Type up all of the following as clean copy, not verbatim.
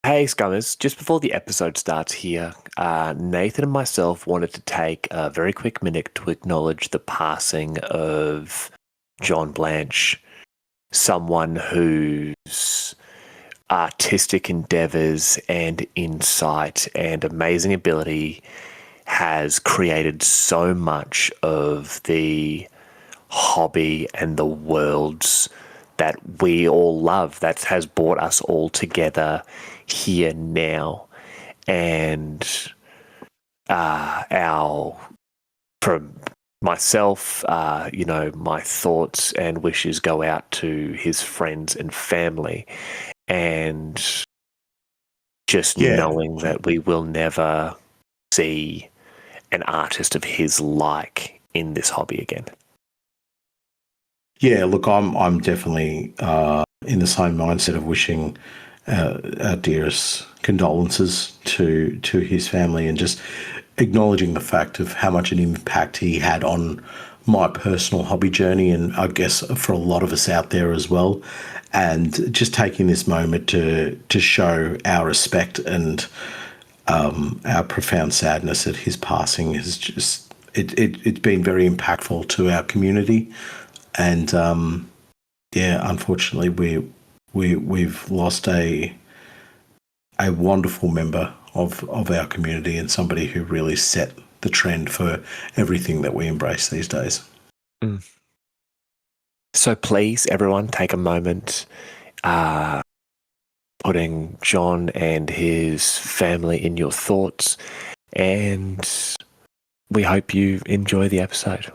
Hey, Scummers. Just before the episode starts here, Nathan and myself wanted to take a very quick minute to acknowledge the passing of John Blanche, someone whose artistic endeavors and insight and amazing ability has created so much of the hobby and the worlds that we all love, that has brought us all together here now. And from myself, my thoughts and wishes go out to his friends and family, and just knowing that we will never see an artist of his like in this hobby again. Yeah, look, I'm definitely in the same mindset of wishing our dearest condolences to his family, and just acknowledging the fact of how much an impact he had on my personal hobby journey, and I guess for a lot of us out there as well. And just taking this moment to show our respect and our profound sadness at his passing is just it's been very impactful to our community. And unfortunately, we've lost a wonderful member of our community, and somebody who really set the trend for everything that we embrace these days. Mm. So please, everyone, take a moment, putting John and his family in your thoughts, and we hope you enjoy the episode.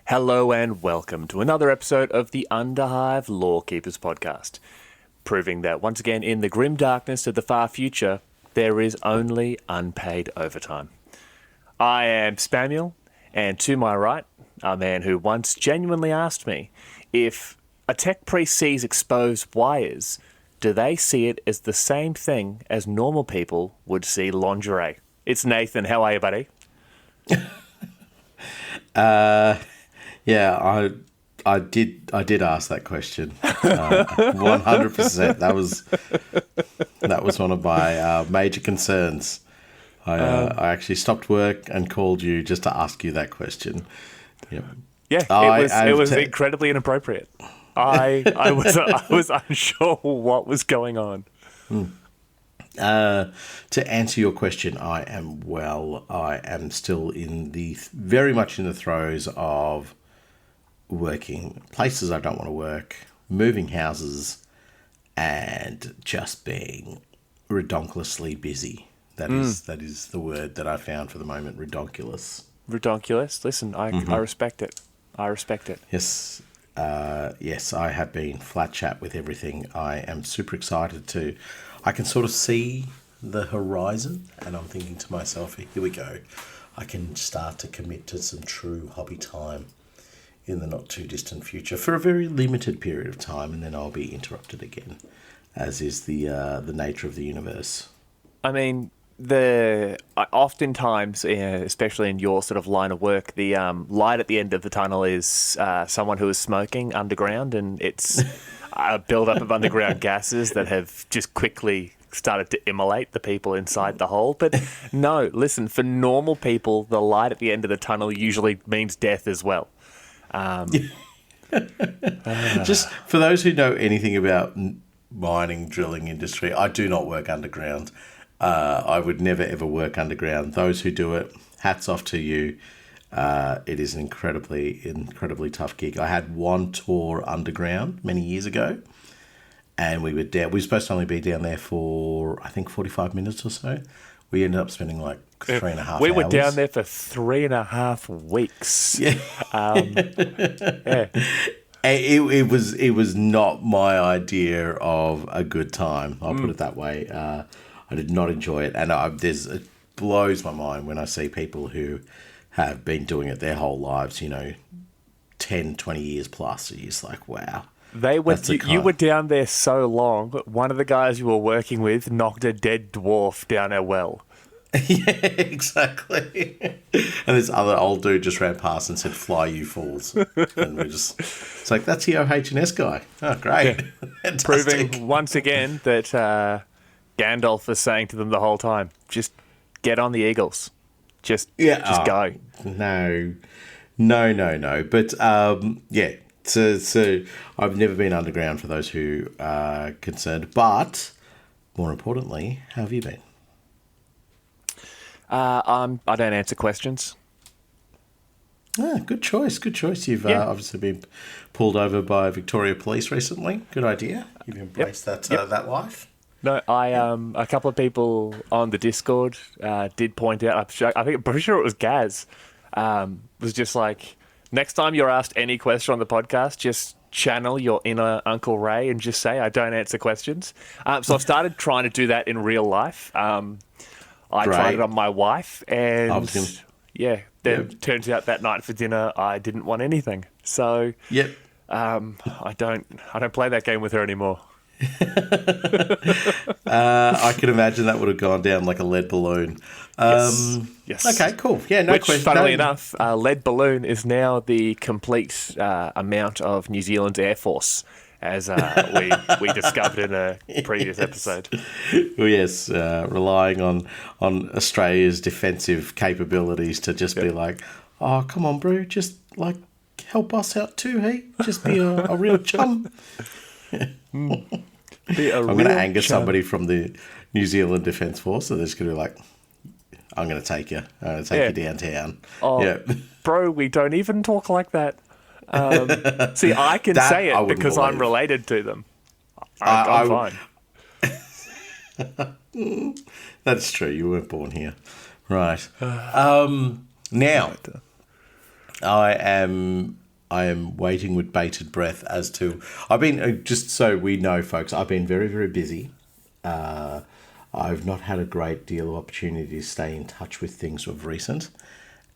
Hello and welcome to another episode of the Underhive Lorekeepers Podcast, proving that once again in the grim darkness of the far future, there is only unpaid overtime. I am Spamuel, and to my right, a man who once genuinely asked me, if a tech priest sees exposed wires, do they see it as the same thing as normal people would see lingerie? It's Nathan. How are you, buddy? Yeah, I did ask that question. 100%. That was one of my major concerns. I actually stopped work and called you just to ask you that question. Yep. Yeah, it was incredibly inappropriate. I was unsure what was going on. To answer your question, I am well. I am still very much in the throes of working places I don't want to work, moving houses, and just being redonkulously busy. That is the word that I found for the moment. Redonkulous. Redonkulous. Listen, I respect it. I respect it. Yes. Yes, I have been flat chat with everything. I am super excited I can sort of see the horizon, and I'm thinking to myself, here we go. I can start to commit to some true hobby time in the not too distant future for a very limited period of time, and then I'll be interrupted again, as is the nature of the universe. I mean, oftentimes, especially in your sort of line of work, the light at the end of the tunnel is someone who is smoking underground, and it's a build-up of underground gases that have just quickly started to immolate the people inside the hole. But no, listen, for normal people, the light at the end of the tunnel usually means death as well. Just for those who know anything about mining, drilling industry, I do not work underground. I would never ever work underground. Those who do it, hats off to you. It is an incredibly tough gig. I had one tour underground many years ago, and we were supposed to only be down there for, I think, 45 minutes or so. We ended up spending like 3.5 hours. We were down there for 3.5 weeks. Yeah. Yeah. It was not my idea of a good time. I'll put it that way. I did not enjoy it, and it blows my mind when I see people who have been doing it their whole lives. 10, 20 years plus. You're just like, wow. You were down there so long. One of the guys you were working with knocked a dead dwarf down our well. Yeah, exactly. And this other old dude just ran past and said, "Fly, you fools!" And it's like, that's the OH&S guy. Oh, great. Yeah. Proving once again that Gandalf was saying to them the whole time, just get on the Eagles. Just go. No. But, yeah. So I've never been underground for those who are concerned. But, more importantly, how have you been? I don't answer questions. Good choice. You've obviously been pulled over by Victoria Police recently. Good idea. You've embraced that life. No, a couple of people on the Discord did point out. I'm pretty sure it was Gaz. Was just like, next time you're asked any question on the podcast, just channel your inner Uncle Ray and just say, "I don't answer questions." So I've started trying to do that in real life. I tried it on my wife, and turns out that night for dinner I didn't want anything. So I don't play that game with her anymore. I can imagine that would have gone down like a lead balloon. Yes. Okay, cool. Yeah, no question. Funnily enough, lead balloon is now the complete amount of New Zealand's Air Force, as we discovered in a previous episode. Well, yes, relying on Australia's defensive capabilities to just be like, "Oh, come on, bro, just like help us out too, hey? Just be a real chum." I'm going to anger somebody from the New Zealand Defence Force, so they're just going to be like, "I'm going to take you. I'm going to take you downtown." Oh, yeah. Bro, we don't even talk like that. See, I can say it because I'm related to them. I'm fine. That's true. You weren't born here. Right. Now, I am waiting with bated breath as to... I've been, just so we know, folks, I've been very, very busy. I've not had a great deal of opportunity to stay in touch with things of recent.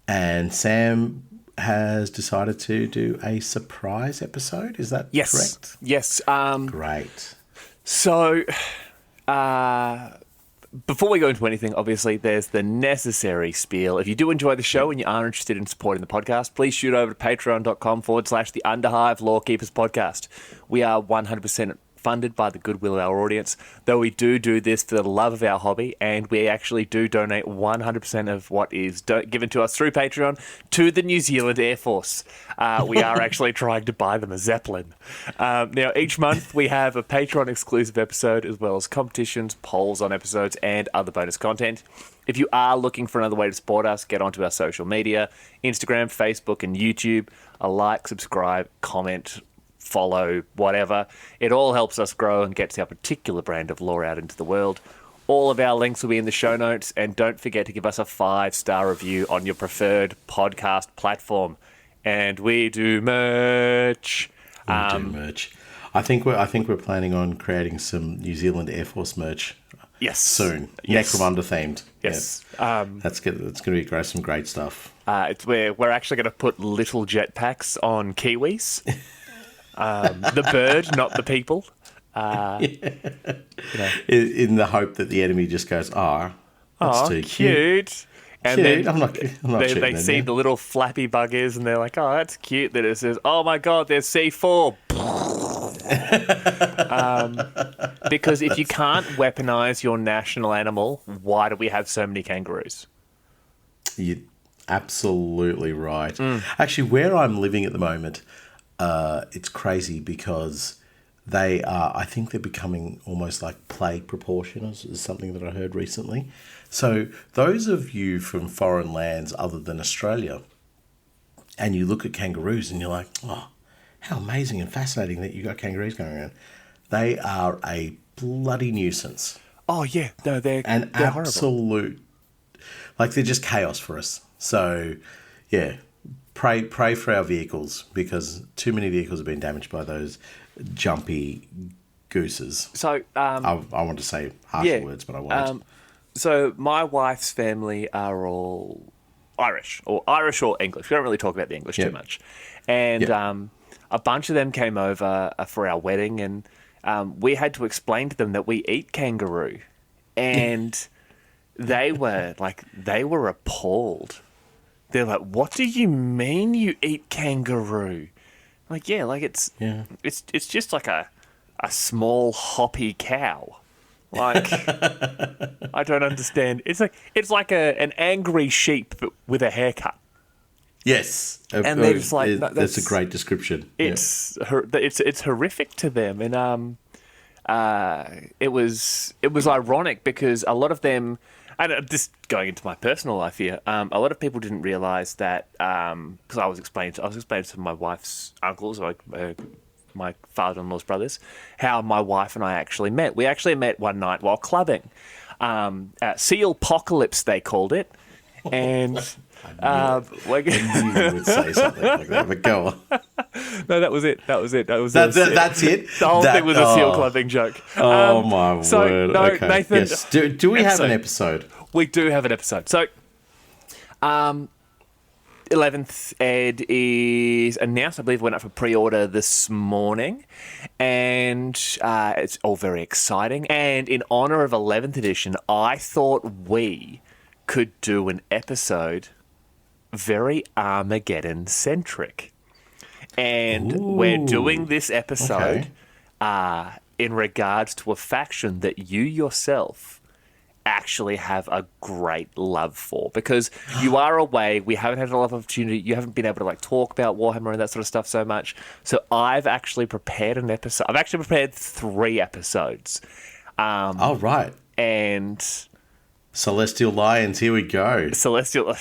And Sam has decided to do a surprise episode. Is that correct? Yes. Great. So, before we go into anything, obviously, there's the necessary spiel. If you do enjoy the show and you are interested in supporting the podcast, please shoot over to patreon.com/the Underhive Lorekeepers Podcast. We are 100% funded by the goodwill of our audience, though we do this for the love of our hobby, and we actually do donate 100% of what is given to us through Patreon to the New Zealand Air Force. We are actually trying to buy them a Zeppelin. Now, each month we have a Patreon-exclusive episode, as well as competitions, polls on episodes, and other bonus content. If you are looking for another way to support us, get onto our social media, Instagram, Facebook, and YouTube. A like, subscribe, comment, follow, whatever. It all helps us grow and gets our particular brand of lore out into the world. All of our links will be in the show notes, and don't forget to give us a 5-star review on your preferred podcast platform. And we do merch. We do merch. I think we're planning on creating some New Zealand Air Force merch. Yes. Soon. Yes. Necromunda themed. Yes. That's good. It's going to be some great stuff. It's where we're actually going to put little jetpacks on Kiwis. The bird, not the people. In the hope that the enemy just goes, that's too cute. And then I'm not they see the little flappy buggers and they're like, "Oh, that's cute." Then it says, "Oh my God, there's C4." Because if you can't weaponize your national animal, why do we have so many kangaroos? You're absolutely right. Actually, where I'm living at the moment, it's crazy because I think they're becoming almost like plague proportioners, is something that I heard recently. So those of you from foreign lands other than Australia, and you look at kangaroos and you're like, "Oh, how amazing and fascinating that you got kangaroos going around." They are a bloody nuisance. Oh yeah, no, they're absolute horrible. Like they're just chaos for us. So yeah, pray for our vehicles, because too many vehicles have been damaged by those jumpy gooses. So I want to say harsher words, but I won't. So my wife's family are all Irish or English. We don't really talk about the English too much. And a bunch of them came over for our wedding, and we had to explain to them that we eat kangaroo. And they were appalled. They're like, "What do you mean you eat kangaroo?" Like, yeah, like it's just like a small hoppy cow. Like, I don't understand. It's like an angry sheep but with a haircut. Yes, and they're just like, no, that's a great description. It's horrific to them, and it was ironic because a lot of them, and just going into my personal life here, a lot of people didn't realize that because I was explaining to my wife's uncles, like my father-in-law's brothers, how my wife and I actually met. We actually met one night while clubbing. Seal Apocalypse, they called it. And I knew you would say something like that, but go on. No, that was it. That's it? The whole thing was a seal clubbing joke. Oh, my word. No, okay. Nathan, yes. Do we have an episode? We do have an episode. So, 11th ed is announced. I believe it went up for pre-order this morning, and it's all very exciting. And in honor of 11th edition, I thought we could do an episode very Armageddon-centric. And we're doing this episode in regards to a faction that you yourself actually have a great love for, because you are away. We haven't had a lot of opportunity. You haven't been able to like talk about Warhammer and that sort of stuff so much. So I've actually prepared an episode. I've actually prepared 3 episodes. Oh, right. And Celestial Lions, here we go. Celestial...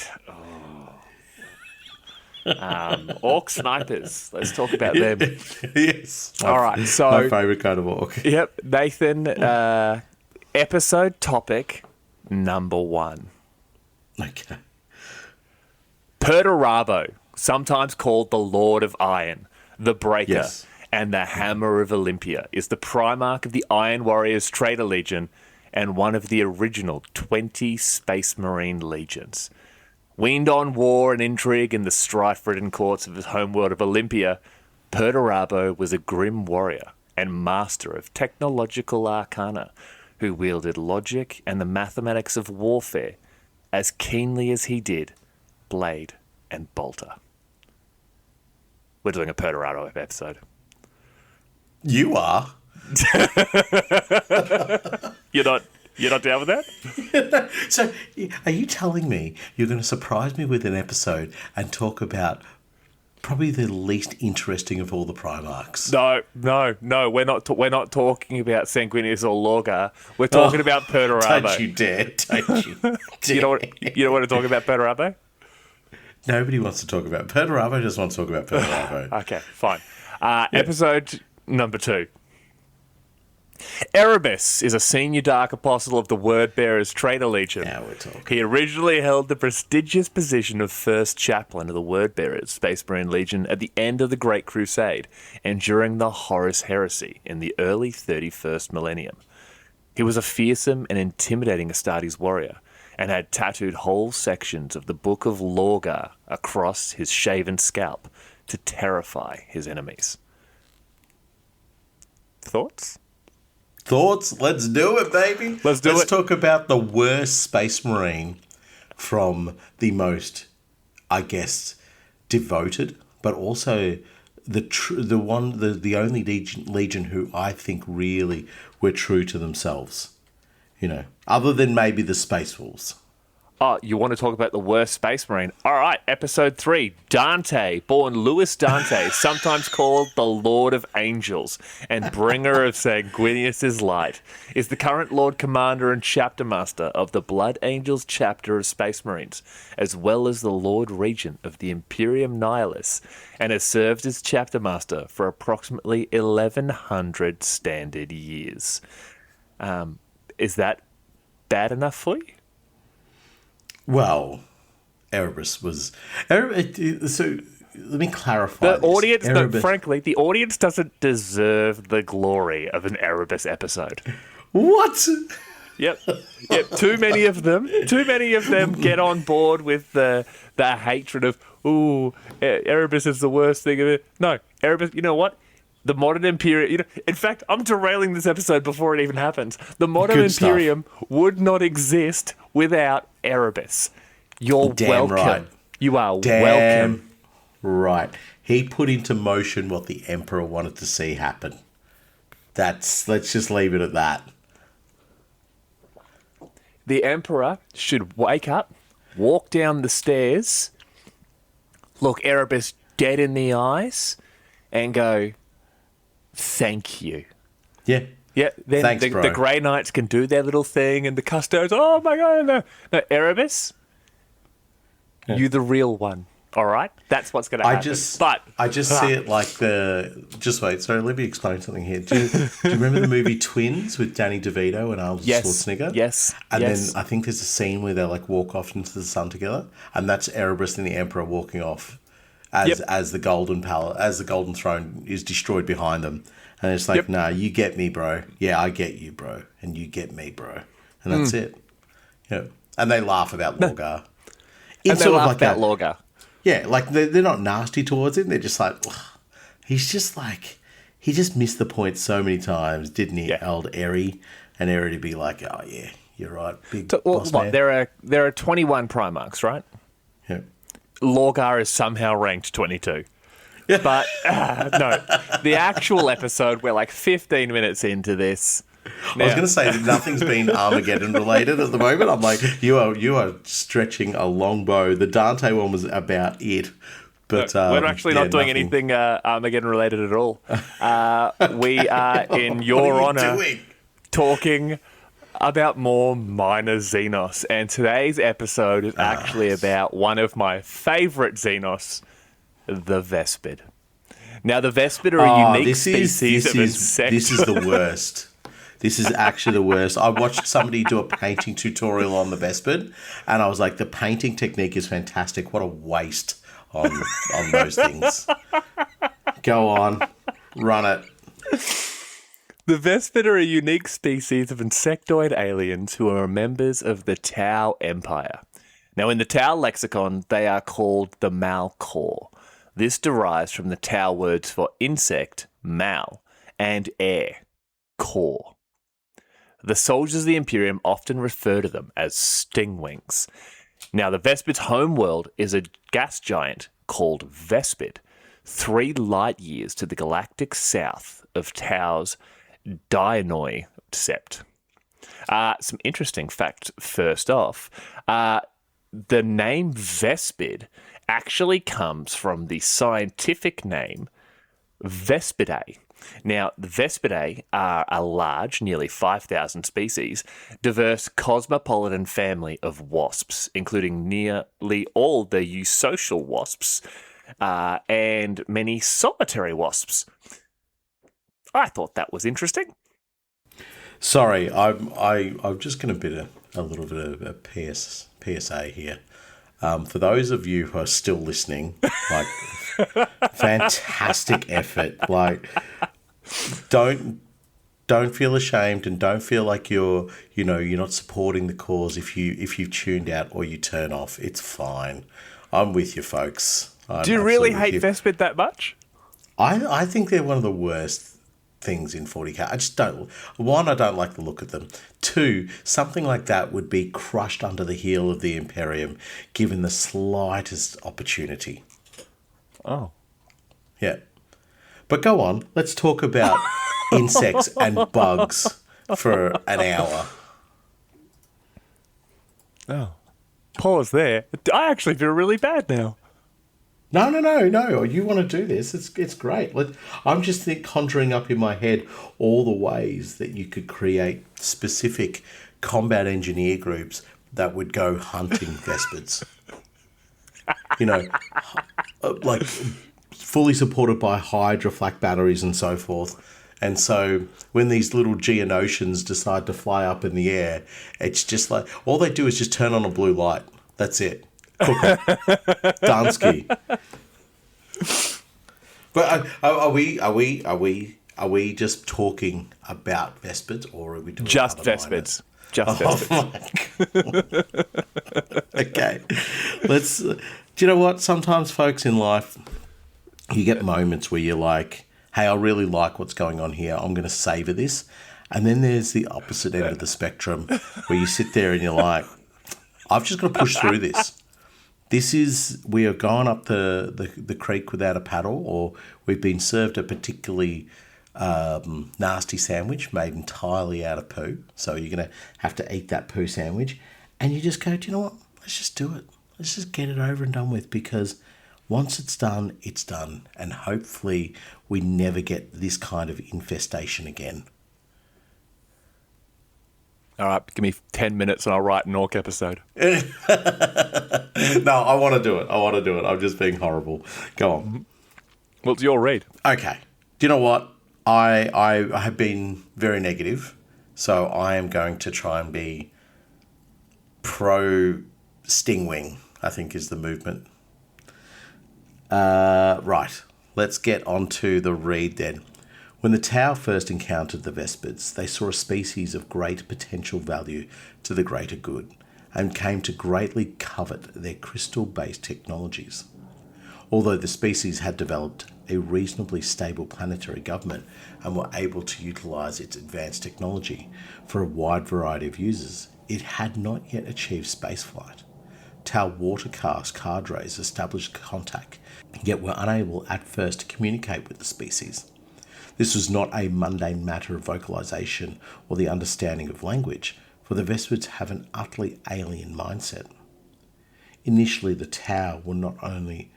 orc snipers. Let's talk about them. Yes. All right. So my favourite kind of orc. Yep. Nathan, episode topic number 1. Okay. Perturabo, sometimes called the Lord of Iron, the Breaker, and the Hammer of Olympia, is the Primarch of the Iron Warriors Traitor Legion and one of the original 20 Space Marine legions. Weaned on war and intrigue in the strife-ridden courts of his homeworld of Olympia, Perturabo was a grim warrior and master of technological arcana who wielded logic and the mathematics of warfare as keenly as he did blade and bolter. We're doing a Perturabo episode. You are? You're not down with that? So, are you telling me you're going to surprise me with an episode and talk about probably the least interesting of all the Primarchs? No. We're not talking about Sanguinius or Lorgar. We're talking about Perturabo. Don't you dare! Don't you dare! You don't want to talk about Perturabo? Nobody wants to talk about Perturabo. Just wants to talk about Perturabo. Okay, fine. Episode number 2. Erebus is a senior Dark Apostle of the Wordbearers Traitor Legion. Now we're talking. He originally held the prestigious position of First Chaplain of the Wordbearers Space Marine Legion at the end of the Great Crusade and during the Horus Heresy in the early 31st millennium. He was a fearsome and intimidating Astartes warrior and had tattooed whole sections of the Book of Lorgar across his shaven scalp to terrify his enemies. Thoughts? Let's do it, baby. Let's talk about the worst Space Marine from the most, I guess, devoted, but also the only legion who I think really were true to themselves. You know, other than maybe the Space Wolves. Oh, you want to talk about the worst Space Marine? All right, episode 3. Dante, born Louis Dante, sometimes called the Lord of Angels and bringer of Sanguinius' light, is the current Lord Commander and Chapter Master of the Blood Angels chapter of Space Marines, as well as the Lord Regent of the Imperium Nihilus, and has served as Chapter Master for approximately 1,100 standard years. Is that bad enough for you? Well, Erebus was... So let me clarify The audience, no, Erebus, frankly, the audience doesn't deserve the glory of an Erebus episode. What? Yep. Too many of them get on board with the hatred of, ooh, Erebus is the worst thing of it. No, Erebus, you know what? The modern Imperium, in fact, I'm derailing this episode before it even happens. The modern Good stuff. Imperium would not exist without Erebus. You're Damn welcome. right. You are Damn welcome. right. He put into motion what the Emperor wanted to see happen. Let's just leave it at that. The Emperor should wake up, walk down the stairs, look Erebus dead in the eyes, and go, thank you. Yeah. Yeah, then Thanks, bro. the Grey Knights can do their little thing, and the Custodes, oh my god, no, Erebus, you the real one, all right? That's what's going to happen. I just see it like just wait, sorry, let me explain something here. Do you remember the movie Twins with Danny DeVito and Arnold Schwarzenegger? Yes. And then I think there's a scene where they like walk off into the sun together, and that's Erebus and the Emperor walking off as the golden throne is destroyed behind them. And it's like, nah, you get me, bro. Yeah, I get you, bro. And you get me, bro. And that's it. Yeah. And they laugh about Lorgar. And they laugh about Lorgar. Yeah, like they're not nasty towards him. They're just like, ugh. He's just like, he just missed the point so many times, didn't he, old Eri? And Eri to be like, oh yeah, you're right, big boss man. There are 21 Primarchs, right? Yeah. Lorgar is somehow ranked 22. But no, the actual episode, we're like 15 minutes into this. I was going to say that nothing's been Armageddon related at the moment. I'm like, you are stretching a long bow. The Dante one was about it. But we're actually not doing anything Armageddon related at all. We are, in your honor, talking about more minor Xenos. And today's episode is actually about one of my favorite Xenos, the Vespid. Now, the Vespid are a unique species of insect. This is the worst. This is actually the worst. I watched somebody do a painting tutorial on the Vespid, and I was like, the painting technique is fantastic. What a waste on those things. Go on. Run it. The Vespid are a unique species of insectoid aliens who are members of the Tau Empire. Now, in the Tau lexicon, they are called the Malcor. This derives from the Tau words for insect, mal, and air, core. The soldiers of the Imperium often refer to them as Stingwings. Now, the Vespid's homeworld is a gas giant called Vespid, 3 light years to the galactic south of Tau's Dionoi sept. Some interesting facts first off. The name Vespid actually comes from the scientific name Vespidae. Now, the Vespidae are a large, nearly 5,000 species, diverse cosmopolitan family of wasps, including nearly all the eusocial wasps and many solitary wasps. I thought that was interesting. Sorry, I'm just going to bid a little bit of a PSA here. For those of you who are still listening, like, fantastic effort. Like, don't feel ashamed and don't feel like you're not supporting the cause if you've tuned out or you turn off. It's fine. I'm with you, folks. Do you really hate Vespid that much? I think they're one of the worst things in 40k. I just don't. One, I don't like the look of them. Two, something like that would be crushed under the heel of the Imperium given the slightest opportunity. Oh. Yeah. But go on, let's talk about insects and bugs for an hour. Oh. Pause there. I actually feel really bad now. No. You want to do this? It's great. I'm just conjuring up in my head all the ways that you could create specific combat engineer groups that would go hunting Vespids. Like fully supported by Hydra flak batteries and so forth. And so when these little Geonosians decide to fly up in the air, it's just like all they do is just turn on a blue light. That's it. Cook it. Dansky. But are we just talking about Vespids, or are we doing Just other Vespids? Just Vespids. Okay. Do you know what? Sometimes, folks, in life, you get moments where you're like, hey, I really like what's going on here. I'm going to savor this. And then there's the opposite end of the spectrum where you sit there and you're like, I've just got to push through this. We are going up the creek without a paddle, or we've been served a particularly nasty sandwich made entirely out of poo. So you're going to have to eat that poo sandwich. And you just go, do you know what? Let's just do it. Let's just get it over and done with, because once it's done, it's done. And hopefully we never get this kind of infestation again. All right, give me 10 minutes and I'll write an orc episode. No, I want to do it. I'm just being horrible. Go on. Well, it's your read. Okay. Do you know what? I have been very negative, so I am going to try and be pro Stingwing, I think is the movement. Right. Let's get on to the read then. When the Tau first encountered the Vespids, they saw a species of great potential value to the greater good, and came to greatly covet their crystal-based technologies. Although the species had developed a reasonably stable planetary government and were able to utilise its advanced technology for a wide variety of uses, it had not yet achieved spaceflight. Tau watercast cadres established contact, yet were unable at first to communicate with the species. This was not a mundane matter of vocalization or the understanding of language, for the Vespids have an utterly alien mindset. Initially, the Tau were not only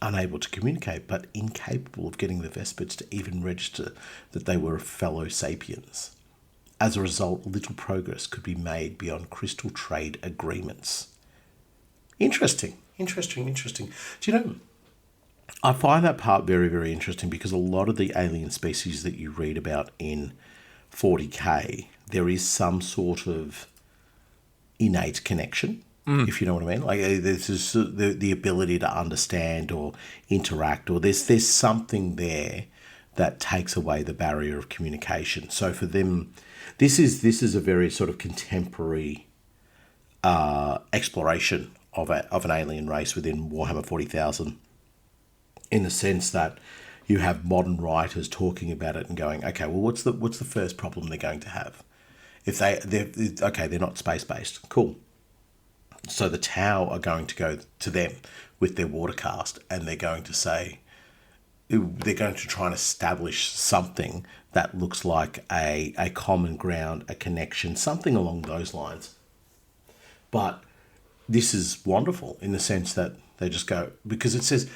unable to communicate, but incapable of getting the Vespids to even register that they were fellow sapiens. As a result, little progress could be made beyond crystal trade agreements. Interesting. Do you know, I find that part very, very interesting, because a lot of the alien species that you read about in 40K, there is some sort of innate connection, if you know what I mean. Like there's just the ability to understand or interact, or there's something there that takes away the barrier of communication. So for them, this is a very sort of contemporary exploration of an alien race within Warhammer 40,000. In the sense that you have modern writers talking about it and going, okay, well, what's the first problem they're going to have? If they're not space-based, cool. So the Tau are going to go to them with their watercast, and they're going to say, they're going to try and establish something that looks like a common ground, a connection, something along those lines. But this is wonderful in the sense that they just go, because it says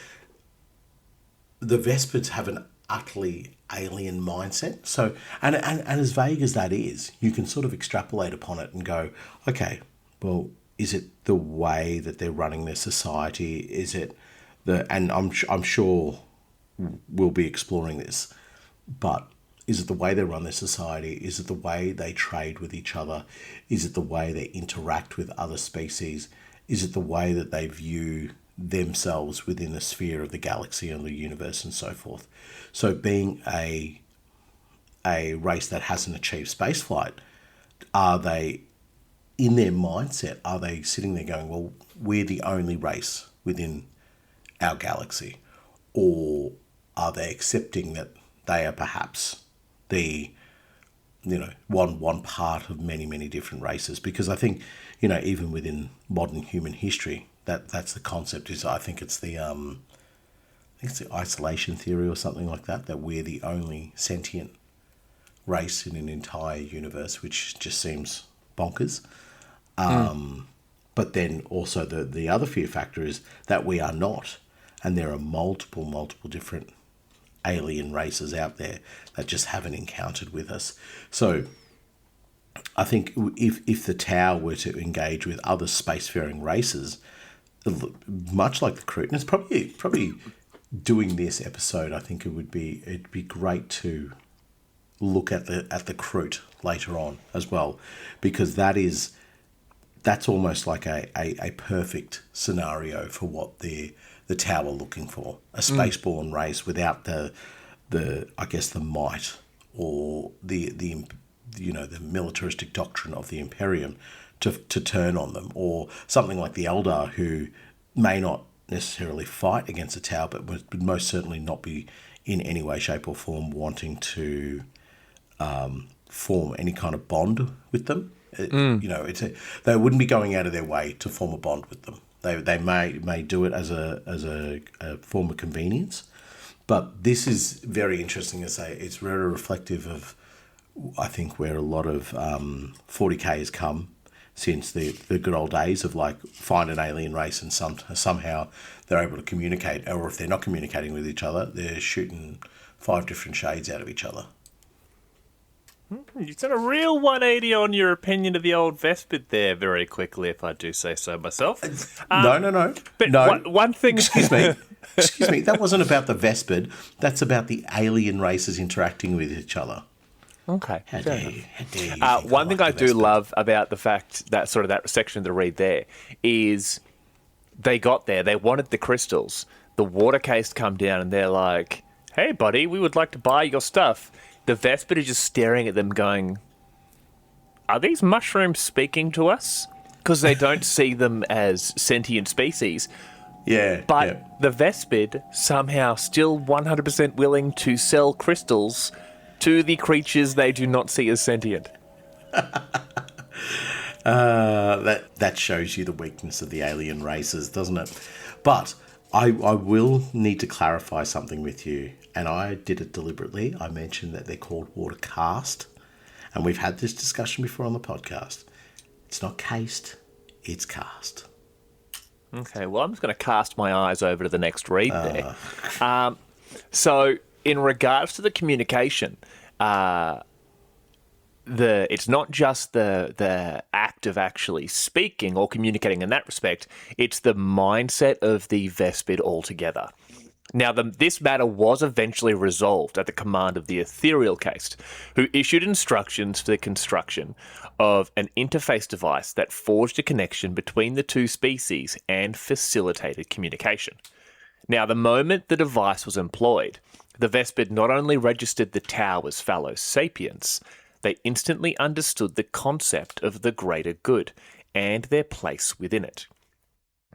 the Vespids have an utterly alien mindset. So, and as vague as that is, you can sort of extrapolate upon it and go, okay, well, is it the way that they're running their society? Is it and I'm sure we'll be exploring this, but is it the way they run their society? Is it the way they trade with each other? Is it the way they interact with other species? Is it the way that they view themselves within the sphere of the galaxy and the universe and so forth? So being a race that hasn't achieved spaceflight, are they, in their mindset, are they sitting there going, well, we're the only race within our galaxy? Or are they accepting that they are perhaps the, one part of many, many different races? Because I think, even within modern human history, that's the concept. Is I think it's the isolation theory or something like that we're the only sentient race in an entire universe, which just seems bonkers. But then also the other fear factor is that we are not, and there are multiple different alien races out there that just haven't encountered with us. So I think if the Tau were to engage with other spacefaring races, much like the Kroot, and it's probably doing this episode, I think it'd be great to look at the Kroot later on as well, because that is that's almost like a perfect scenario for what the Tau are looking for. A spaceborne race without the I guess the might or the militaristic doctrine of the Imperium to turn on them, or something like the Eldar, who may not necessarily fight against the Tau, but would most certainly not be in any way, shape, or form wanting to form any kind of bond with them. They wouldn't be going out of their way to form a bond with them. They may do it as a form of convenience, but this is very interesting to say. It's very reflective of, I think, where a lot of 40k has come since the good old days of like find an alien race and somehow they're able to communicate, or if they're not communicating with each other, they're shooting 5 different shades out of each other. You done a real 180 on your opinion of the old Vespid there very quickly, if I do say so myself. No. But no. One thing... Excuse me, that wasn't about the Vespid. That's about the alien races interacting with each other. Okay. How dare you one thing I do love about the fact that sort of that section of the read there is they got there, they wanted the crystals. The water case come down and they're like, hey, buddy, we would like to buy your stuff. The Vespid are just staring at them going, are these mushrooms speaking to us? Because they don't see them as sentient species. Yeah. But the Vespid somehow still 100% willing to sell crystals to the creatures they do not see as sentient. That shows you the weakness of the alien races, doesn't it? But I will need to clarify something with you, and I did it deliberately. I mentioned that they're called water cast, and we've had this discussion before on the podcast. It's not cased, it's cast. Okay, well, I'm just going to cast my eyes over to the next read there. So, in regards to the communication, it's not just the act of actually speaking or communicating in that respect, it's the mindset of the Vespid altogether. Now, this matter was eventually resolved at the command of the Ethereal Caste, who issued instructions for the construction of an interface device that forged a connection between the two species and facilitated communication. Now, the moment the device was employed, the Vespid not only registered the Tau as fellow sapients, they instantly understood the concept of the greater good and their place within it.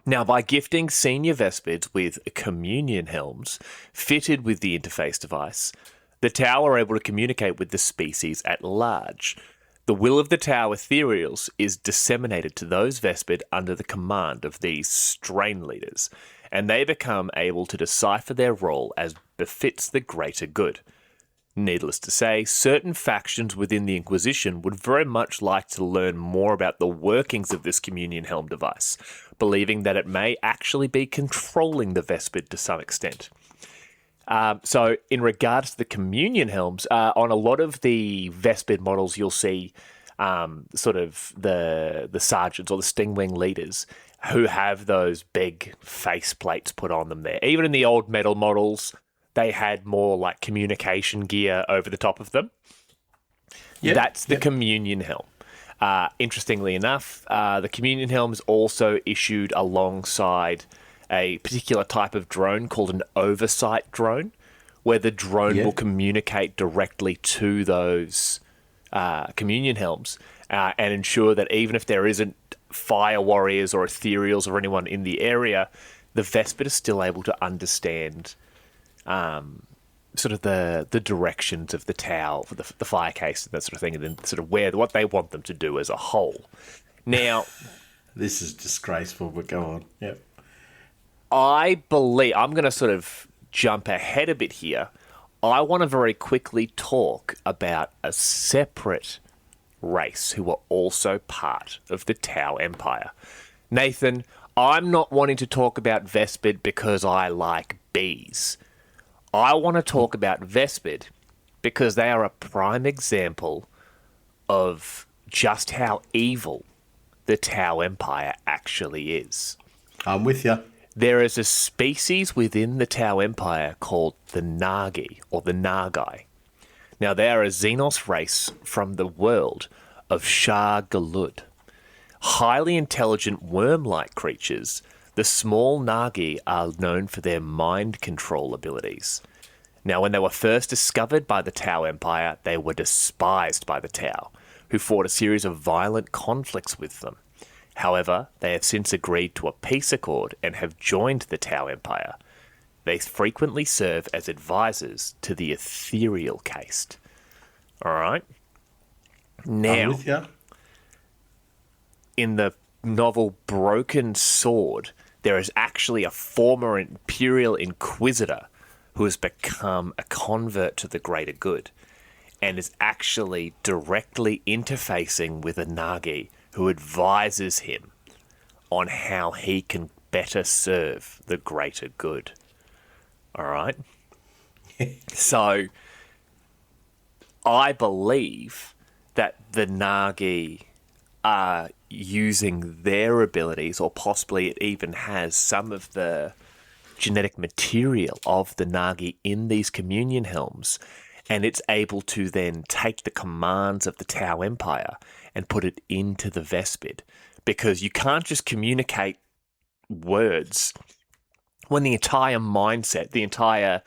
Now, by gifting senior Vespids with Communion Helms fitted with the interface device, the Tau are able to communicate with the species at large. The will of the Tau Ethereals is disseminated to those Vespid under the command of these strain leaders, and they become able to decipher their role as befits the greater good. Needless to say, certain factions within the Inquisition would very much like to learn more about the workings of this Communion Helm device, believing that it may actually be controlling the Vespid to some extent. So, in regards to the Communion Helms, on a lot of the Vespid models, you'll see sort of the sergeants or the Stingwing leaders who have those big face plates put on them there. Even in the old metal models, they had more like communication gear over the top of them. Yep, that's the Communion Helm. Interestingly enough, the Communion Helms also issued alongside a particular type of drone called an oversight drone, where the drone will communicate directly to those Communion Helms and ensure that even if there isn't fire warriors or ethereals or anyone in the area, the Vespid is still able to understand sort of the directions of the Tau, the fire case, and that sort of thing, and then sort of what they want them to do as a whole. Now, this is disgraceful, but go on. Yep. I believe I'm going to sort of jump ahead a bit here. I want to very quickly talk about a separate race who are also part of the Tau Empire. Nathan, I'm not wanting to talk about Vespid because I like bees. I want to talk about Vespid because they are a prime example of just how evil the Tau Empire actually is. I'm with you. There is a species within the Tau Empire called the Nagi, or the Nagai. Now, they are a Xenos race from the world of Shar Galud. Highly intelligent worm-like creatures, the small Nagi are known for their mind control abilities. Now, when they were first discovered by the Tau Empire, they were despised by the Tau, who fought a series of violent conflicts with them. However, they have since agreed to a peace accord and have joined the Tau Empire. They frequently serve as advisors to the ethereal caste. All right? Now, I'm with you. in the novel Broken Sword, there is actually a former Imperial Inquisitor who has become a convert to the greater good and is actually directly interfacing with a Nagi who advises him on how he can better serve the greater good. All right? So, I believe that the Nagi are using their abilities, or possibly it even has some of the genetic material of the Nagi in these Communion Helms, and it's able to then take the commands of the Tau Empire and put it into the Vespid. Because you can't just communicate words when the entire mindset, the entire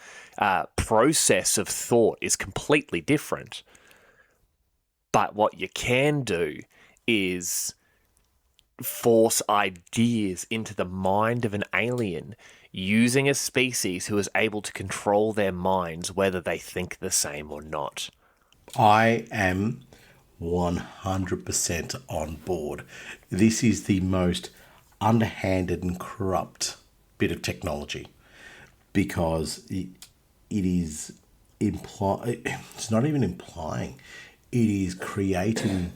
process of thought is completely different. But what you can do is force ideas into the mind of an alien using a species who is able to control their minds, whether they think the same or not. I am 100% on board. This is the most underhanded and corrupt bit of technology, because it is it's not even implying, it is creating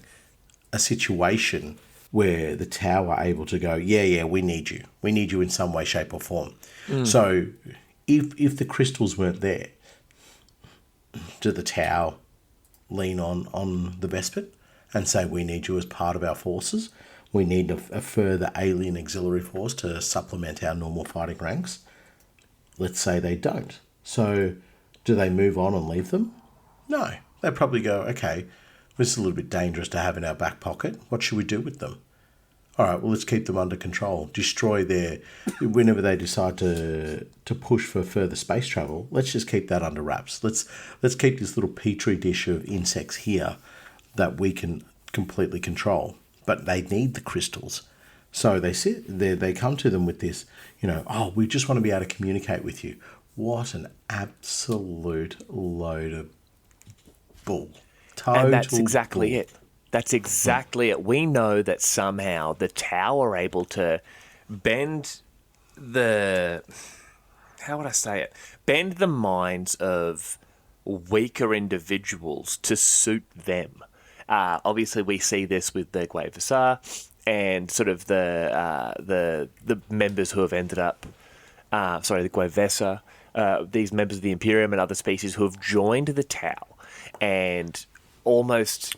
a situation where the Tau are able to go, yeah, we need you in some way, shape or form. So if the crystals weren't there, do the Tau lean on the Vespid and say, we need you as part of our forces? We need a further alien auxiliary force to supplement our normal fighting ranks? Let's say they don't. So do they move on and leave them? No. They probably go, okay, this is a little bit dangerous to have in our back pocket. What should we do with them? All right, well, let's keep them under control. Destroy their... Whenever they decide to push for further space travel, let's just keep that under wraps. Let's keep this little petri dish of insects here that we can completely control. But they need the crystals. So they sit there, they come to them with this, we just want to be able to communicate with you. What an absolute load of bull. Total and that's exactly bull. it. That's exactly it. We know that somehow the Tau are able to bend the... How would I say it? Bend the minds of weaker individuals to suit them. Obviously, we see this with the Guevesa and sort of the members who have ended up... the Guevesa, these members of the Imperium and other species who have joined the Tau, and almost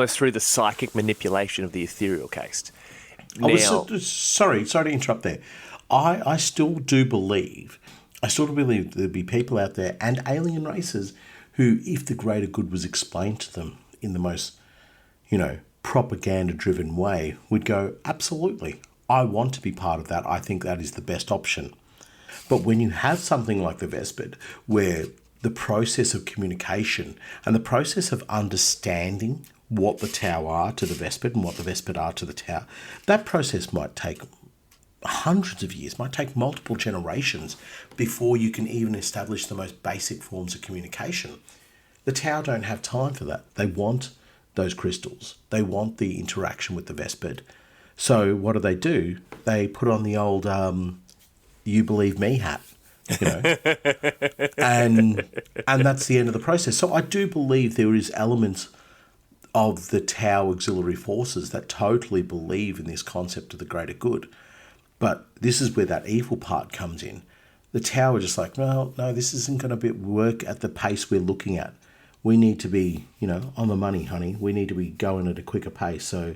through the psychic manipulation of the ethereal caste. Sorry to interrupt there. I still do believe there'd be people out there and alien races who, if the greater good was explained to them in the most, propaganda-driven way, would go, absolutely, I want to be part of that. I think that is the best option. But when you have something like the Vespid, where the process of communication and the process of understanding what the Tau are to the Vespid and what the Vespid are to the Tau, that process might take hundreds of years, might take multiple generations before you can even establish the most basic forms of communication. The Tau don't have time for that. They want those crystals. They want the interaction with the Vespid. So what do? They put on the old you believe me hat, and that's the end of the process. So I do believe there is elements of the Tau auxiliary forces that totally believe in this concept of the greater good. But this is where that evil part comes in. The Tau are just like, no, this isn't going to work at the pace we're looking at. We need to be, on the money, honey. We need to be going at a quicker pace. So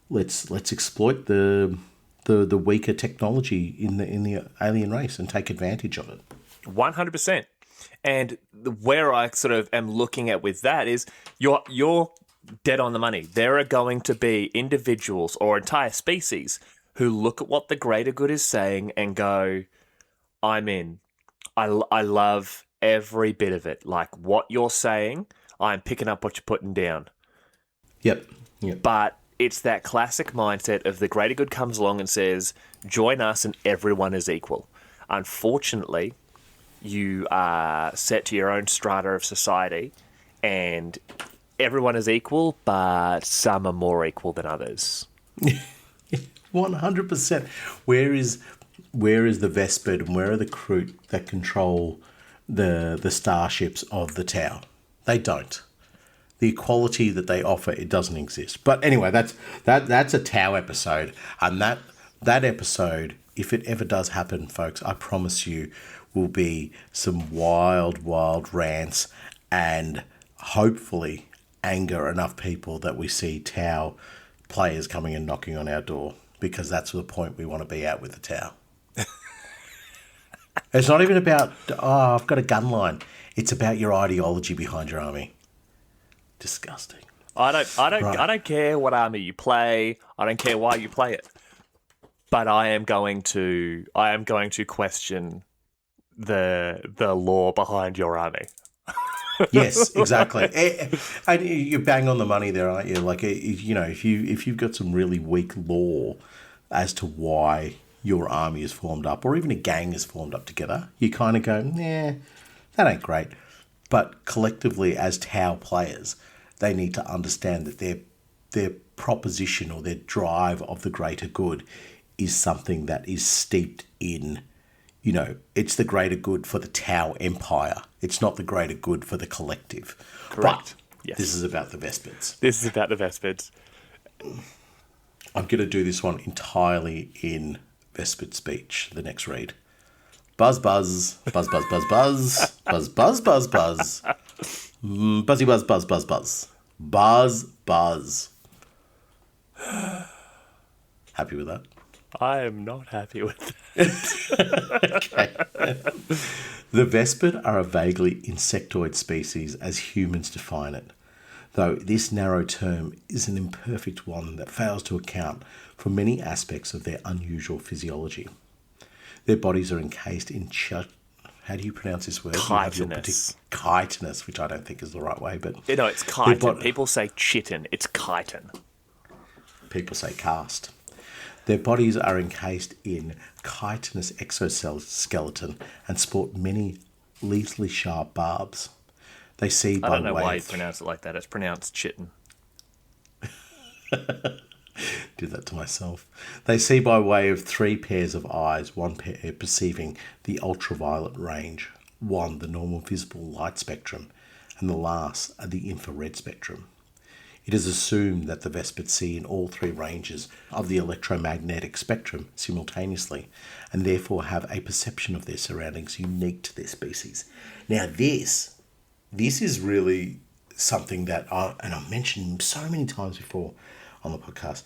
let's exploit the weaker technology in the alien race and take advantage of it. 100%. And where I sort of am looking at with that is you're dead on the money. There are going to be individuals or entire species who look at what the greater good is saying and go, I'm in. I love every bit of it. Like what you're saying, I'm picking up what you're putting down. Yep. But it's that classic mindset of the greater good comes along and says, join us and everyone is equal. Unfortunately, you are set to your own strata of society and everyone is equal, but some are more equal than others. 100%. Where is the Vespid and where are the Kroot that control the starships of the Tau? They don't. The equality that they offer, it doesn't exist. But anyway, that's a Tau episode. And that episode, if it ever does happen, folks, I promise you will be some wild rants and hopefully anger enough people that we see Tau players coming and knocking on our door, because that's the point we want to be at with the Tau. It's not even about, I've got a gun line. It's about your ideology behind your army. Disgusting. I don't care what army you play. I don't care why you play it. But I am going to question the lore behind your army. Yes, exactly. And you bang on the money there, aren't you? Like, you know, if you've got some really weak lore as to why your army is formed up, or even a gang is formed up together, you kind of go, nah, that ain't great. But collectively, as Tau players, they need to understand that their proposition or their drive of the greater good is something that is steeped in, you know, it's the greater good for the Tau Empire. It's not the greater good for the collective. Correct. But yes. This is about the Vespids. This is about the Vespids. I'm going to do this one entirely in Vespid speech, the next read. Buzz, buzz, buzz, buzz, buzz, buzz, buzz, buzz, buzz, buzz, buzzy, buzz, buzz, buzz, buzz, buzz, buzz. Happy with that? I am not happy with that. Okay. The Vespid are a vaguely insectoid species as humans define it, though this narrow term is an imperfect one that fails to account for many aspects of their unusual physiology. Their bodies are encased in how do you pronounce this word? Chitinous. Chitinous, which I don't think is the right way, but No, it's chitin. People say chitin. It's chitin. People say cast. Their bodies are encased in chitinous exoskeleton and sport many lethally sharp barbs. They see by way I don't know why you pronounce it like that. It's pronounced chitin. Did that to myself. They see by way of 3 pairs of eyes, one pair perceiving the ultraviolet range, one the normal visible light spectrum, and the last the infrared spectrum. It is assumed that the Vespid see in all 3 ranges of the electromagnetic spectrum simultaneously, and therefore have a perception of their surroundings unique to their species. Now this is really something that I've mentioned so many times before on the podcast,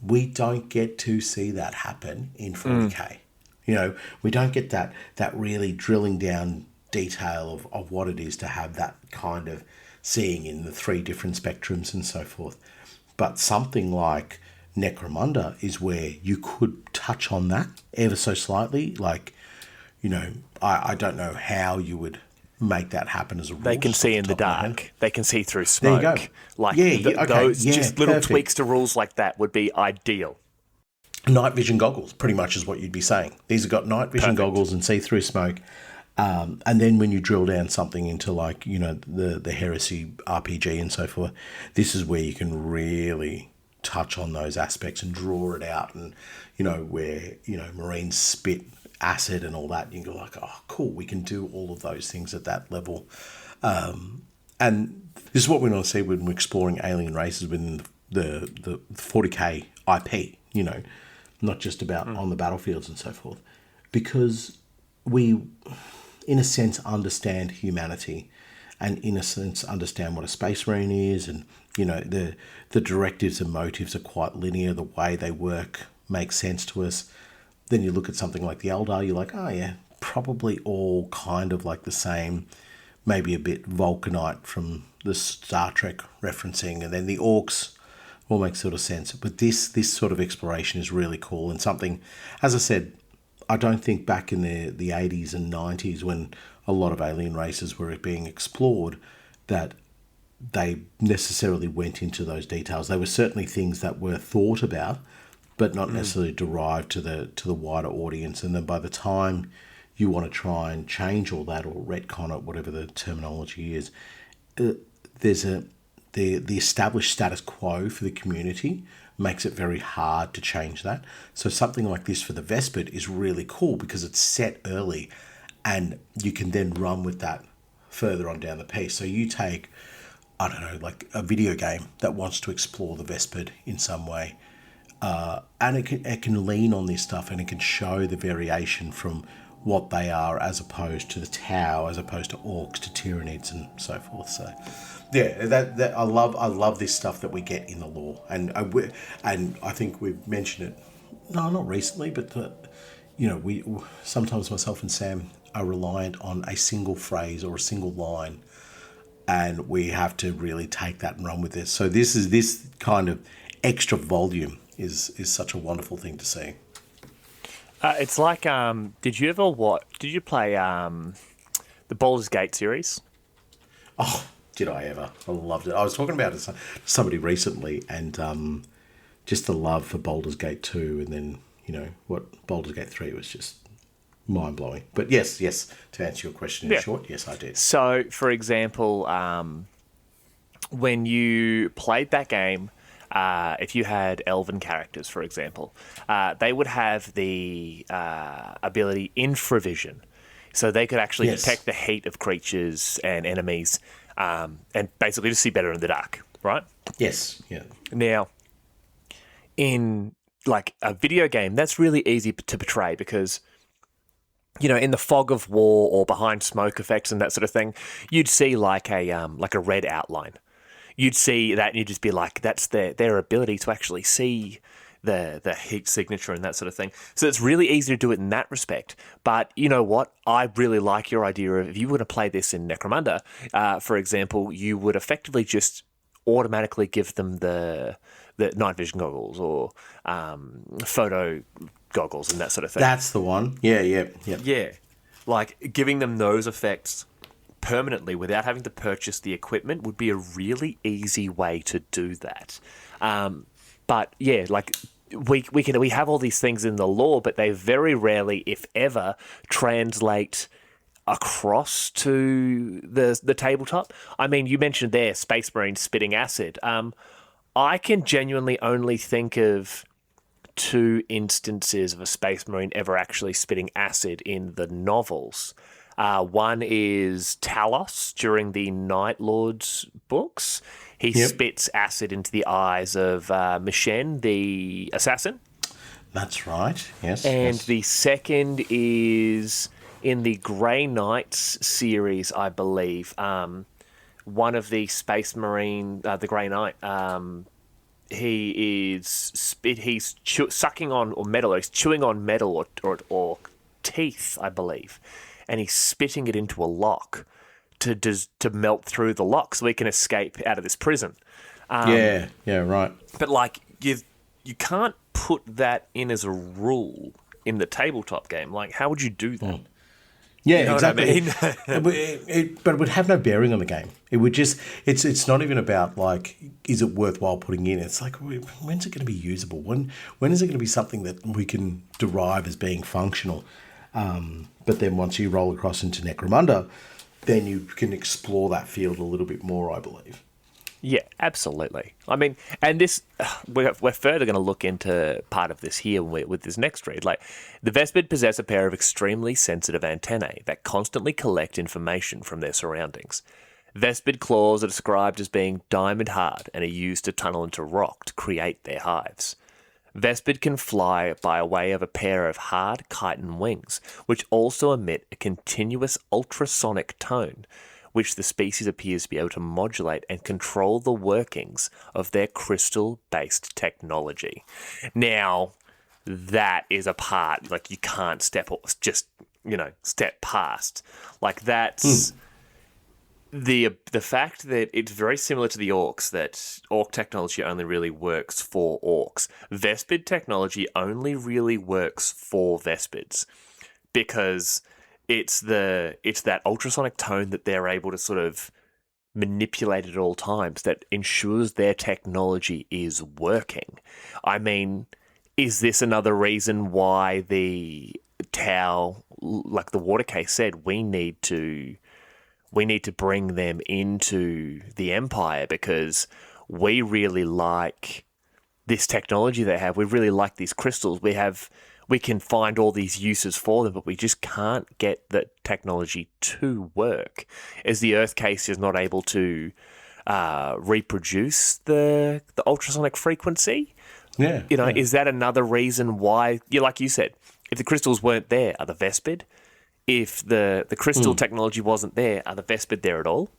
we don't get to see that happen in 40K. You know, we don't get that really drilling down detail of what it is to have that kind of seeing in the 3 different spectrums and so forth. But something like Necromunda is where you could touch on that ever so slightly. Like, you know, I don't know how you would make that happen as a rule. They can see in the dark. They can see through smoke. There you go. Like those just little perfect tweaks to rules like that would be ideal. Night vision goggles, pretty much is what you'd be saying. These have got night vision goggles and see through smoke. And then when you drill down something into, like, you know, the Heresy RPG and so forth, this is where you can really touch on those aspects and draw it out. And, you know, where, you know, Marines spit acid and all that, you can go like, oh, cool, we can do all of those things at that level. And this is what we want to see when we're exploring alien races within the 40K IP, you know, not just about on the battlefields and so forth. Because we, in a sense, understand humanity and in a sense understand what a space marine is, and, you know, the directives and motives are quite linear. The way they work makes sense to us. Then you look at something like the Eldar, you're like, oh yeah, probably all kind of like the same, maybe a bit Vulcanite from the Star Trek referencing, and then the orcs all make sort of sense. But this sort of exploration is really cool, and something, as I said, I don't think back in the 80s and 90s when a lot of alien races were being explored that they necessarily went into those details. They were certainly things that were thought about, but not necessarily derived to the wider audience. And then by the time you want to try and change all that or retcon it, whatever the terminology is, there's the established status quo for the community makes it very hard to change that. So something like this for the Vespid is really cool because it's set early and you can then run with that further on down the piece. So you take, I don't know, like a video game that wants to explore the Vespid in some way, and it can lean on this stuff and it can show the variation from what they are as opposed to the Tau, as opposed to orcs, to Tyranids and so forth. So yeah, that I love this stuff that we get in the lore, and I think we've mentioned it. No, not recently, but we sometimes myself and Sam are reliant on a single phrase or a single line, and we have to really take that and run with this. So this kind of extra volume is such a wonderful thing to see. It's like, did you play the Baldur's Gate series? Oh, did I ever? I loved it. I was talking about it to somebody recently, and just the love for Baldur's Gate 2, and then, what Baldur's Gate 3 was just mind-blowing. But yes, to answer your question in short, yes, I did. So, for example, when you played that game, if you had elven characters, for example, they would have the ability infravision. So they could actually detect the heat of creatures and enemies, and basically just see better in the dark, right? Yes, yeah. Now, in like a video game, that's really easy to portray because, in the fog of war or behind smoke effects and that sort of thing, you'd see like a red outline. You'd see that and you'd just be like, that's their ability to actually see the heat signature and that sort of thing. So it's really easy to do it in that respect. But you know what? I really like your idea of if you were to play this in Necromunda, for example, you would effectively just automatically give them the night vision goggles or photo goggles and that sort of thing. That's the one. Yeah. Like giving them those effects permanently without having to purchase the equipment would be a really easy way to do that. But yeah, like we have all these things in the lore, but they very rarely, if ever, translate across to the tabletop. I mean, you mentioned there Space Marine spitting acid. I can genuinely only think of 2 instances of a Space Marine ever actually spitting acid in the novels. One is Talos during the Night Lord's books. He spits acid into the eyes of Mishen, the assassin. That's right, yes. And the second is in the Grey Knights series, I believe. One of the Space Marine, the Grey Knight, he's sucking on or metal, or he's chewing on metal or teeth, I believe, and he's spitting it into a lock to melt through the lock so he can escape out of this prison. Yeah, right. But like you can't put that in as a rule in the tabletop game. Like, how would you do that? Yeah, you know exactly. What I mean? But it would have no bearing on the game. It would just, it's not even about like, is it worthwhile putting in? It's like, when's it going to be usable? When is it going to be something that we can derive as being functional? But then once you roll across into Necromunda, then you can explore that field a little bit more, I believe. Yeah, absolutely. I mean, and this, we're further going to look into part of this here with this next read. Like, the Vespid possess a pair of extremely sensitive antennae that constantly collect information from their surroundings. Vespid claws are described as being diamond hard and are used to tunnel into rock to create their hives. Vespid can fly by way of a pair of hard chitin wings, which also emit a continuous ultrasonic tone, which the species appears to be able to modulate and control the workings of their crystal-based technology. Now, that is a part, like, you can't step past. Like, that's... the fact that it's very similar to the orcs, that orc technology only really works for orcs. Vespid technology only really works for Vespids because it's that ultrasonic tone that they're able to sort of manipulate at all times that ensures their technology is working. I mean, is this another reason why the Tau, like the water case said, we need to bring them into the Empire because we really like this technology they have. We really like these crystals. We can find all these uses for them, but we just can't get the technology to work, as the Earth case is not able to reproduce the ultrasonic frequency. Yeah. Is that another reason why? Like you said, if the crystals weren't there, are the Vespid? If the crystal technology wasn't there, are the Vespid there at all?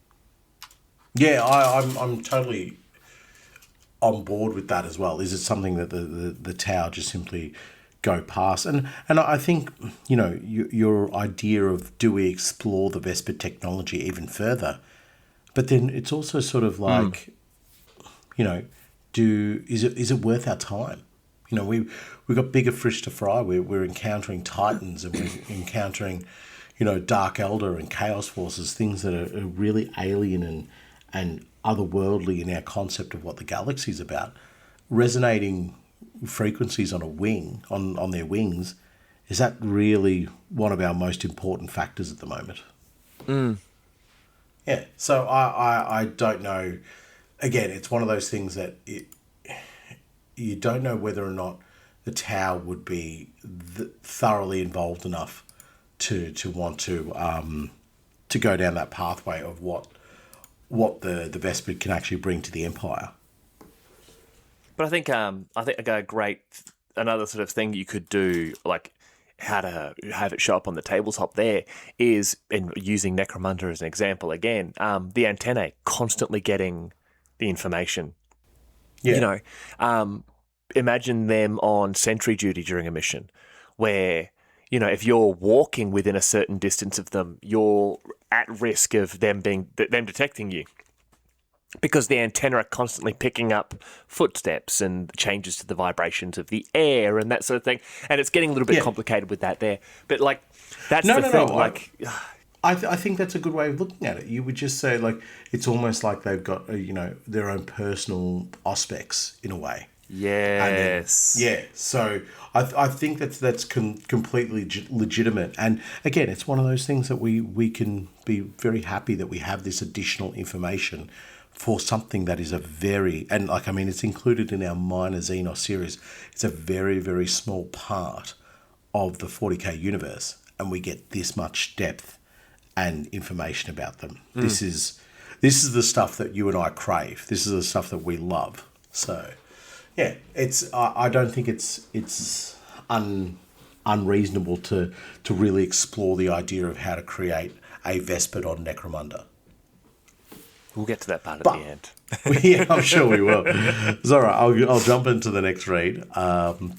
Yeah, I'm totally on board with that as well. Is it something that the Tau just simply go past? And I think, your idea of, do we explore the Vespid technology even further? But then it's also sort of like, is it worth our time? We've got bigger fish to fry. We're encountering Titans and we're encountering, Dark Elder and Chaos Forces, things that are really alien and otherworldly in our concept of what the galaxy is about. Resonating frequencies on a wing, on their wings, is that really one of our most important factors at the moment? Yeah. So I don't know. Again, it's one of those things that you don't know whether or not the Tau would be thoroughly involved enough to want to go down that pathway of what the Vespid can actually bring to the Empire. But I think another sort of thing you could do, like how to have it show up on the tabletop there, is, and using Necromunda as an example again, the antennae constantly getting the information. Yeah. Imagine them on sentry duty during a mission where, if you're walking within a certain distance of them, you're at risk of them detecting you because the antenna are constantly picking up footsteps and changes to the vibrations of the air and that sort of thing. And it's getting a little bit complicated with that there. But that's the thing. No. I think that's a good way of looking at it. You would just say, it's almost like they've got, their own personal aspects in a way. Yes. So I think that's completely legitimate. And again, it's one of those things that we can be very happy that we have this additional information for something that is it's included in our minor Xenos series. It's a very, very small part of the 40k universe, and we get this much depth and information about them. This is the stuff that you and I crave. This is the stuff that we love. So, yeah, it's. I don't think it's unreasonable to really explore the idea of how to create a Vespid on Necromunda. We'll get to that part at the end. Yeah, I'm sure we will. It's all right. I'll jump into the next read.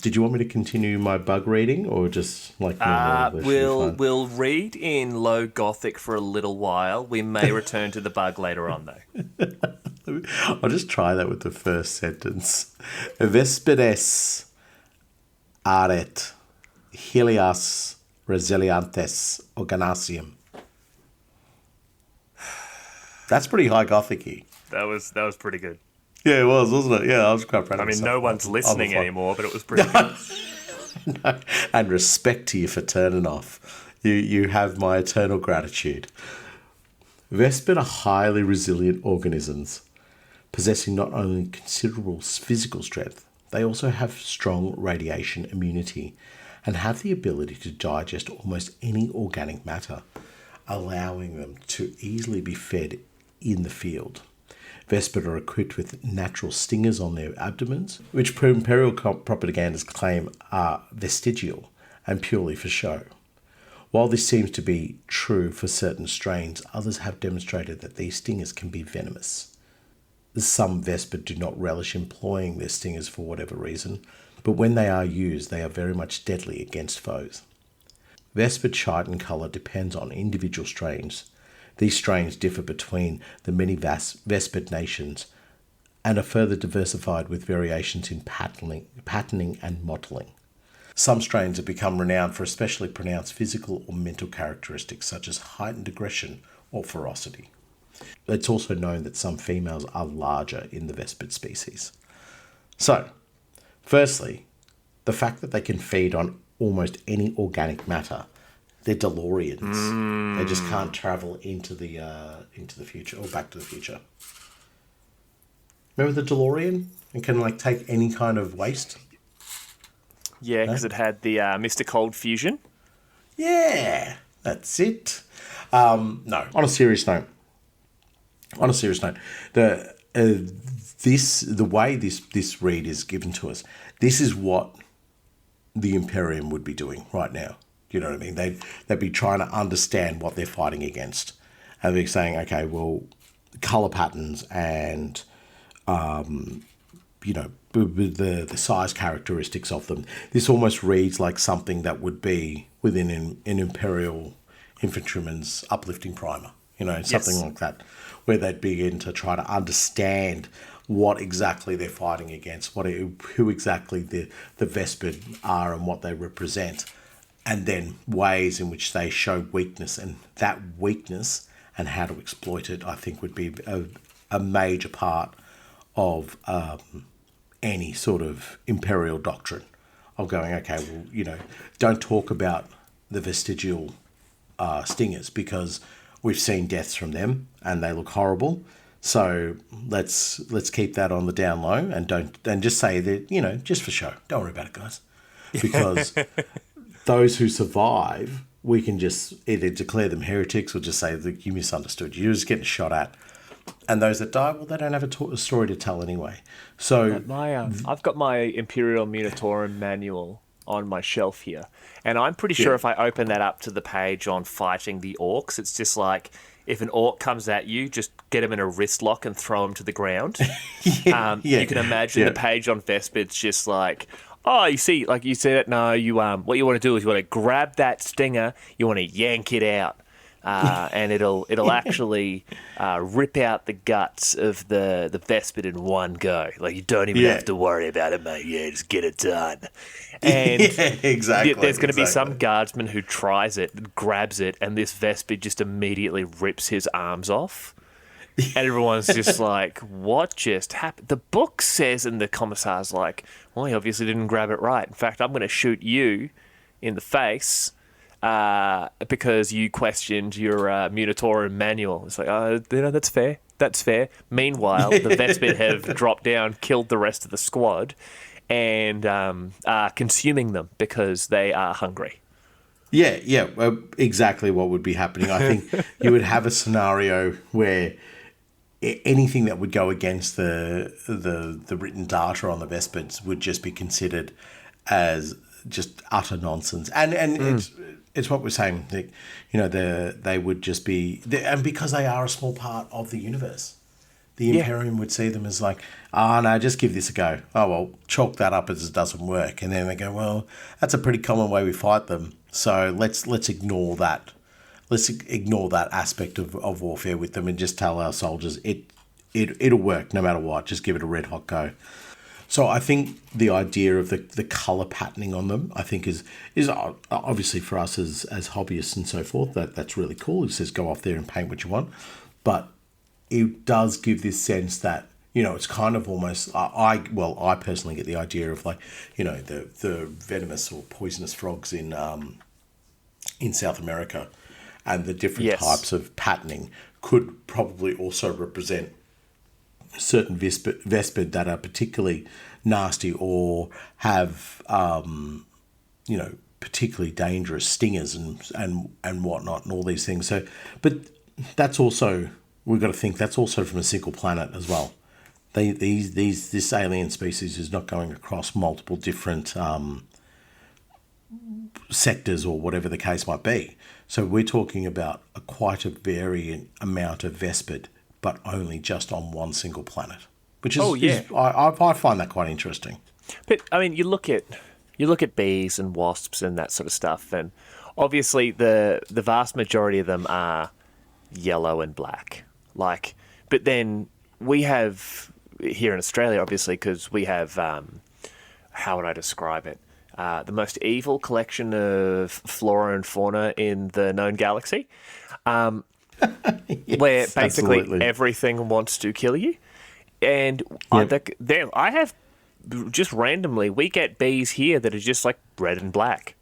Did you want me to continue my bug reading or just We'll read in low Gothic for a little while. We may return to the bug later on, though. I'll just try that with the first sentence. Vespides aret helias resilientes organasium. That's pretty high Gothic-y. That was pretty good. Yeah, it was, wasn't it? Yeah, I was quite proud of myself. No one's listening anymore, but it was pretty good. No. And respect to you for turning off. You have my eternal gratitude. Vespid are highly resilient organisms, possessing not only considerable physical strength, they also have strong radiation immunity and have the ability to digest almost any organic matter, allowing them to easily be fed in the field. Vespid are equipped with natural stingers on their abdomens, which Imperial propagandists claim are vestigial and purely for show. While this seems to be true for certain strains, others have demonstrated that these stingers can be venomous. Some Vespid do not relish employing their stingers for whatever reason, but when they are used, they are very much deadly against foes. Vespid chite and colour depends on individual strains. These strains differ between the many Vespid nations and are further diversified with variations in patterning and modelling. Some strains have become renowned for especially pronounced physical or mental characteristics such as heightened aggression or ferocity. It's also known that some females are larger in the Vespid species. So, firstly, the fact that they can feed on almost any organic matter. They're DeLoreans. They just can't travel into the future or back to the future. Remember the DeLorean? It can like take any kind of waste. Yeah, because it had the Mr. Cold fusion. Yeah, that's it. No, on a serious note. The way this read is given to us, this is what the Imperium would be doing right now. You know what I mean? They'd be trying to understand what they're fighting against. And they're saying, okay, well, colour patterns and, the size characteristics of them. This almost reads like something that would be within an Imperial infantryman's uplifting primer. Something like that, where they'd begin to try to understand what exactly they're fighting against, who exactly the Vespid are and what they represent, and then ways in which they show weakness, and that weakness and how to exploit it, I think, would be a major part of any sort of Imperial doctrine of going, okay, well, don't talk about the vestigial stingers because we've seen deaths from them and they look horrible. So let's keep that on the down low and just say that, just for show. Don't worry about it, guys. Because those who survive, we can just either declare them heretics or just say that you misunderstood. You're just getting shot at. And those that die, well, they don't have a story to tell anyway. So I've got my Imperial Munitorum manual on my shelf here, and I'm pretty sure if I open that up to the page on fighting the orcs, it's just like, if an orc comes at you, just get him in a wrist lock and throw him to the ground. You can imagine the page on Vespid's just like, oh, you see, like you said, no, you what you want to do is you want to grab that stinger, you want to yank it out, and it'll actually rip out the guts of the Vespid in one go. Like, you don't even have to worry about it, mate. Yeah, just get it done. And exactly. There's going to be some guardsman who tries it, grabs it, and this Vespid just immediately rips his arms off. And everyone's just like, what just happened? The book says, and the commissar's like, well, he obviously didn't grab it right. In fact, I'm going to shoot you in the face because you questioned your Munitorum manual. It's like, that's fair. That's fair. Meanwhile, the Vespid have dropped down, killed the rest of the squad, and are consuming them because they are hungry. Yeah, exactly what would be happening. I think you would have a scenario where anything that would go against the written data on the Vespids would just be considered as just utter nonsense. And it's what we're saying. They would just be, and because they are a small part of the universe, the Imperium would see them as like, no, just give this a go. Oh, well, chalk that up as it doesn't work. And then they go, well, that's a pretty common way we fight them. So let's ignore that. Let's ignore that aspect of warfare with them and just tell our soldiers it'll work no matter what. Just give it a red hot go. So I think the idea of the colour patterning on them, I think is obviously for us as hobbyists and so forth, that's really cool. It says go off there and paint what you want. But it does give this sense that, it's kind of almost, I personally get the idea of like, the venomous or poisonous frogs in South America and the different types of patterning could probably also represent certain Vespid that are particularly nasty or have, particularly dangerous stingers and whatnot and all these things. So, but that's also, we've got to think that's also from a single planet as well. This alien species is not going across multiple different sectors or whatever the case might be. So we're talking about quite a varying amount of Vespid, but only just on one single planet, which is, I find that quite interesting. But I mean, you look at bees and wasps and that sort of stuff, and obviously the vast majority of them are yellow and black. Like, but then we have here in Australia, obviously, because we have, how would I describe it? The most evil collection of flora and fauna in the known galaxy, where basically absolutely. everything wants to kill you. And I have just randomly, we get bees here that are just like red and black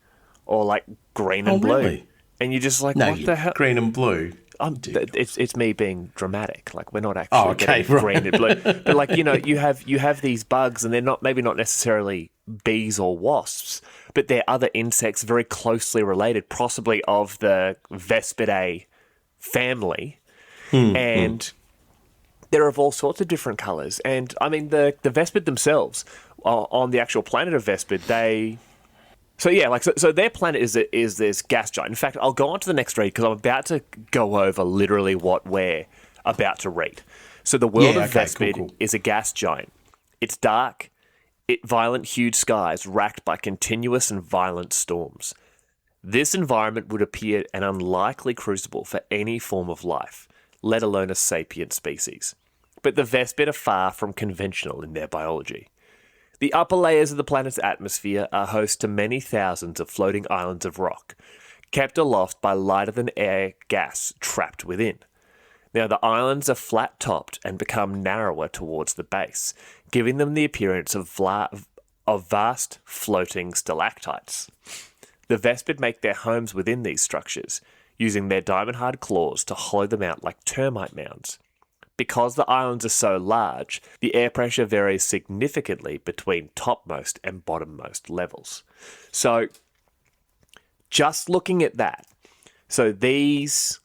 or like green and blue. Really? And you're just like, No, what the hell? green and blue. It's me being dramatic. Like, we're not actually getting right. green and blue. But like, you have these bugs, and they're maybe not necessarily bees or wasps, but they're other insects very closely related, possibly of the Vespidae family. And they're of all sorts of different colours. And I mean, the Vespid themselves, on the actual planet of Vespid, So their planet is this gas giant. In fact, I'll go on to the next read because I'm about to go over literally what we're about to read. So the world of Vespid is a gas giant. It's dark, violent hued skies racked by continuous and violent storms. This environment would appear an unlikely crucible for any form of life, let alone a sapient species. But the Vespid are far from conventional in their biology. The upper layers of the planet's atmosphere are host to many thousands of floating islands of rock, kept aloft by lighter-than-air gas trapped within. Now, the islands are flat-topped and become narrower towards the base, giving them the appearance of vast floating stalactites. The Vespid make their homes within these structures, using their diamond-hard claws to hollow them out like termite mounds. Because the islands are so large, the air pressure varies significantly between topmost and bottommost levels. So, just looking at that, so these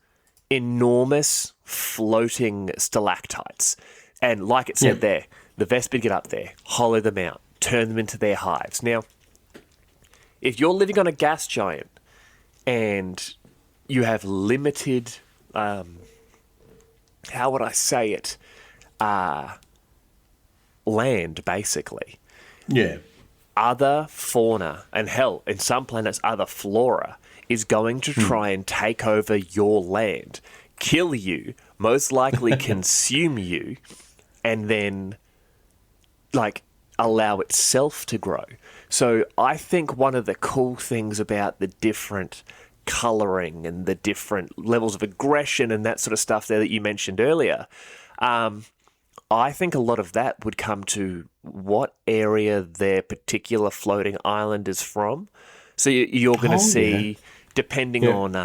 enormous floating stalactites, and like it said there, the Vespid get up there, hollow them out, turn them into their hives. Now, if you're living on a gas giant and you have limited... how would I say it? Land, basically. Yeah. Other fauna, and hell, in some planets, other flora, is going to try and take over your land, kill you, most likely consume you, and then, like, allow itself to grow. So I think one of the cool things about the different colouring and the different levels of aggression and that sort of stuff there that you mentioned earlier, I think a lot of that would come to what area their particular floating island is from. So you're going to see, depending on,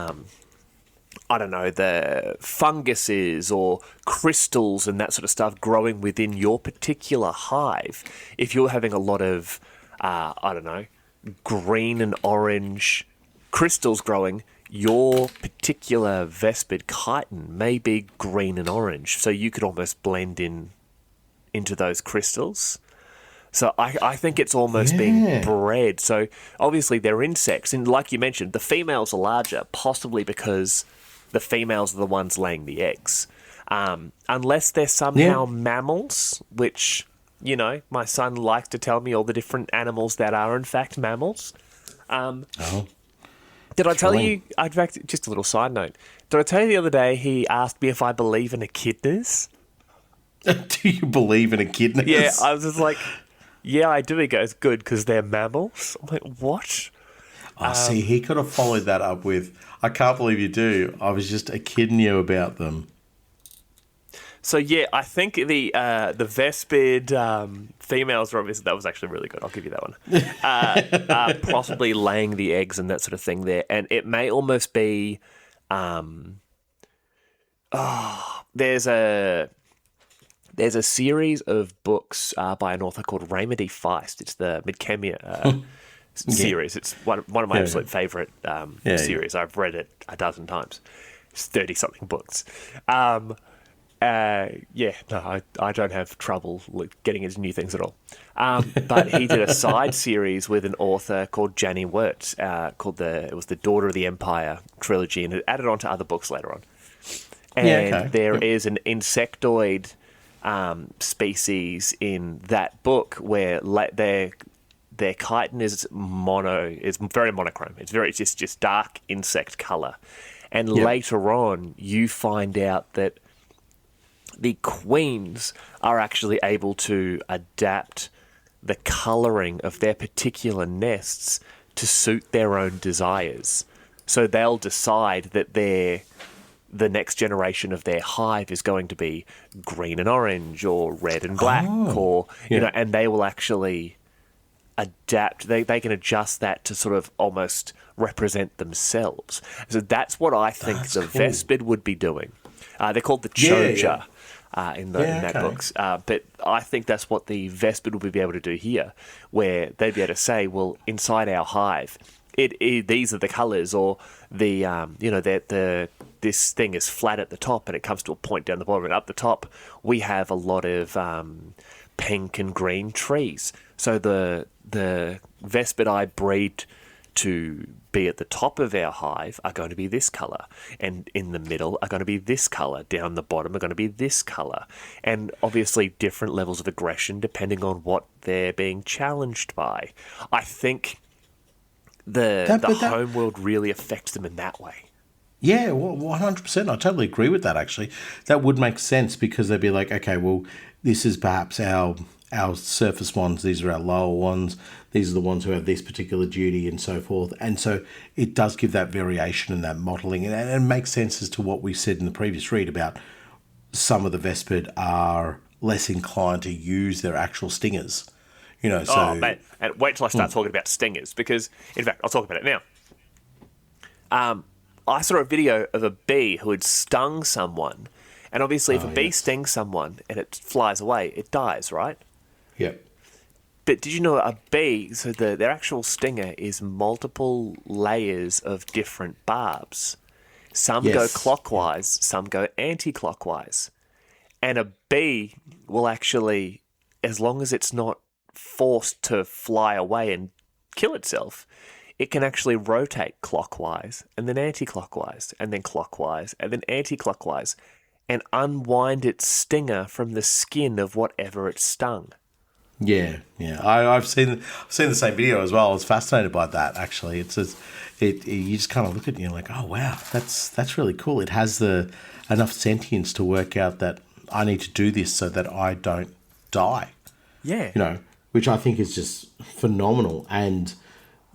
I don't know, the funguses or crystals and that sort of stuff growing within your particular hive, if you're having a lot of, I don't know, green and orange crystals growing, your particular Vespid chitin may be green and orange, so you could almost blend into those crystals. So I think it's almost being bred. So obviously they're insects, and like you mentioned, the females are larger, possibly because the females are the ones laying the eggs. Unless they're somehow mammals, which, you know, my son likes to tell me all the different animals that are in fact mammals. Did I tell you, in fact, just a little side note, did I tell you the other day he asked me if I believe in echidnas? Do you believe in echidnas? Yeah, I was just like, yeah, I do. He goes, good, because they're mammals. I'm like, what? See, he could have followed that up with, I can't believe you do. I was just kidding you about them. So, yeah, I think the Vespid females are obviously, that was actually really good. I'll give you that one. Possibly laying the eggs and that sort of thing there. And it may almost be, there's a series of books by an author called Raymond E. Feist. It's the Midkemia series. It's one of my absolute favourite series. I've read it a dozen times. It's 30-something books. I don't have trouble getting into new things at all. But he did a side series with an author called Janny Wirtz, it was the Daughter of the Empire trilogy, and it added on to other books later on. And there is an insectoid species in that book where their chitin is very monochrome. It's just dark insect color. And later on, you find out that the queens are actually able to adapt the colouring of their particular nests to suit their own desires. So they'll decide that the next generation of their hive is going to be green and orange or red and black, or and they will actually adapt. They can adjust that to sort of almost represent themselves. So that's what I think the Vespid would be doing. They're called the Choja. In that books. But I think that's what the Vespid will be able to do here, where they'd be able to say, well, inside our hive, these are the colours, or this thing is flat at the top and it comes to a point down the bottom, and up the top we have a lot of pink and green trees. So the Vespid I breed to be at the top of our hive are going to be this colour, and in the middle are going to be this colour, down the bottom are going to be this colour, and obviously different levels of aggression depending on what they're being challenged by. I think the homeworld really affects them in that way. Yeah, well, 100%. I totally agree with that, actually. That would make sense, because they'd be like, okay, well, this is perhaps our surface ones, these are our lower ones, these are the ones who have this particular duty, and so forth. And so it does give that variation and that modelling, and it makes sense as to what we said in the previous read about some of the Vespid are less inclined to use their actual stingers. So... Oh, mate, and wait till I start talking about stingers, because, in fact, I'll talk about it now. I saw a video of a bee who had stung someone, and obviously if a bee stings someone and it flies away, it dies, right? Yep. But did you know a bee, so their actual stinger is multiple layers of different barbs. Some go clockwise, some go anti-clockwise. And a bee will actually, as long as it's not forced to fly away and kill itself, it can actually rotate clockwise and then anti-clockwise and then clockwise and then anti-clockwise and unwind its stinger from the skin of whatever it stung. Yeah. I've seen the same video as well. I was fascinated by that, actually. You just kind of look at it and you're like, oh wow, that's really cool. It has enough sentience to work out that I need to do this so that I don't die. Yeah. Which I think is just phenomenal. And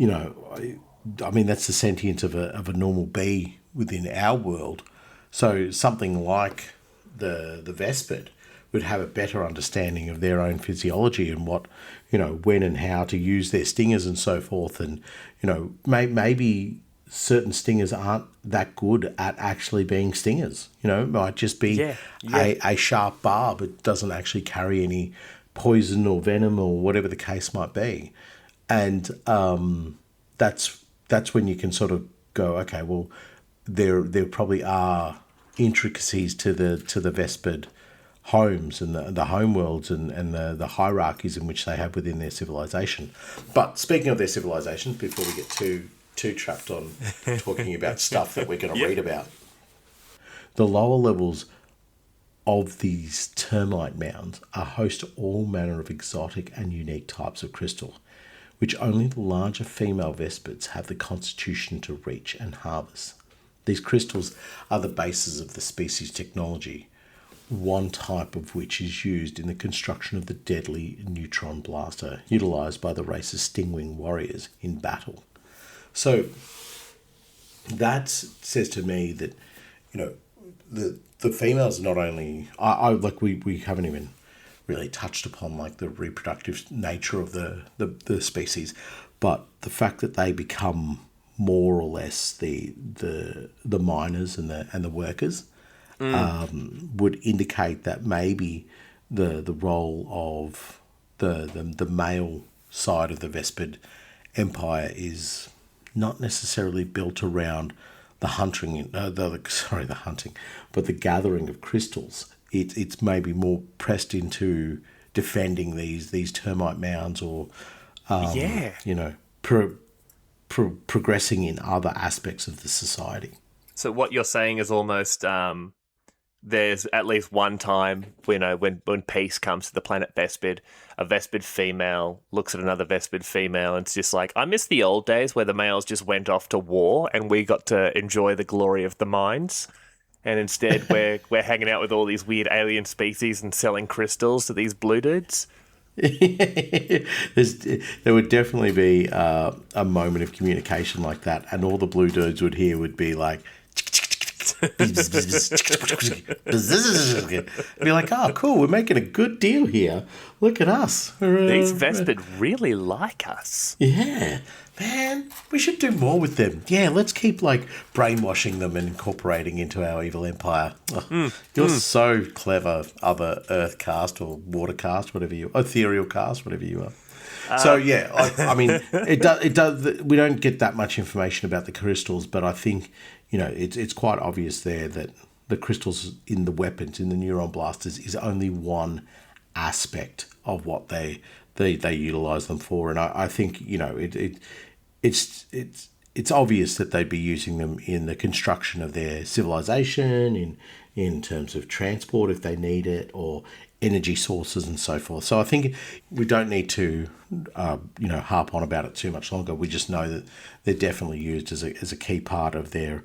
I mean, that's the sentience of a normal bee within our world. So something like the Vespid would have a better understanding of their own physiology and what, when and how to use their stingers and so forth. And, maybe certain stingers aren't that good at actually being stingers. It might just be a sharp barb. It doesn't actually carry any poison or venom or whatever the case might be. And that's when you can sort of go, okay, well, there probably are intricacies to the Vespid homes and the homeworlds and the hierarchies in which they have within their civilization. But speaking of their civilization, before we get too trapped on talking about stuff that we're going to read about, the lower levels of these termite mounds are host to all manner of exotic and unique types of crystal, which only the larger female Vespids have the constitution to reach and harvest. These crystals are the basis of the species' technology, one type of which is used in the construction of the deadly neutron blaster utilised by the race's Stingwing warriors in battle. So that says to me that, the females not only... we haven't even really touched upon like the reproductive nature of the species, but the fact that they become more or less the miners and the workers would indicate that maybe the role of the male side of the Vespid Empire is not necessarily built around the hunting, but the gathering of crystals. It's maybe more pressed into defending these termite mounds, or progressing in other aspects of the society. So what you're saying is almost there's at least one time, when peace comes to the planet Vespid, a Vespid female looks at another Vespid female and it's just like, I miss the old days where the males just went off to war and we got to enjoy the glory of the mines. And instead we're hanging out with all these weird alien species and selling crystals to these blue dudes. There would definitely be a moment of communication like that, and all the blue dudes would hear would be like, be like, oh, cool, we're making a good deal here. Look at us. These Vespid really like us. Yeah, man, we should do more with them. Yeah, let's keep like brainwashing them and incorporating into our evil empire. You're so clever, other earth caste or water caste, ethereal caste, whatever you are. So yeah, I mean, it does. We don't get that much information about the crystals, but I think it's quite obvious there that the crystals in the weapons, in the neuron blasters, is only one aspect of what they utilize them for, and I think it's obvious that they'd be using them in the construction of their civilization, in terms of transport if they need it, or energy sources and so forth. So I think we don't need to harp on about it too much longer. We just know that they're definitely used as a key part of their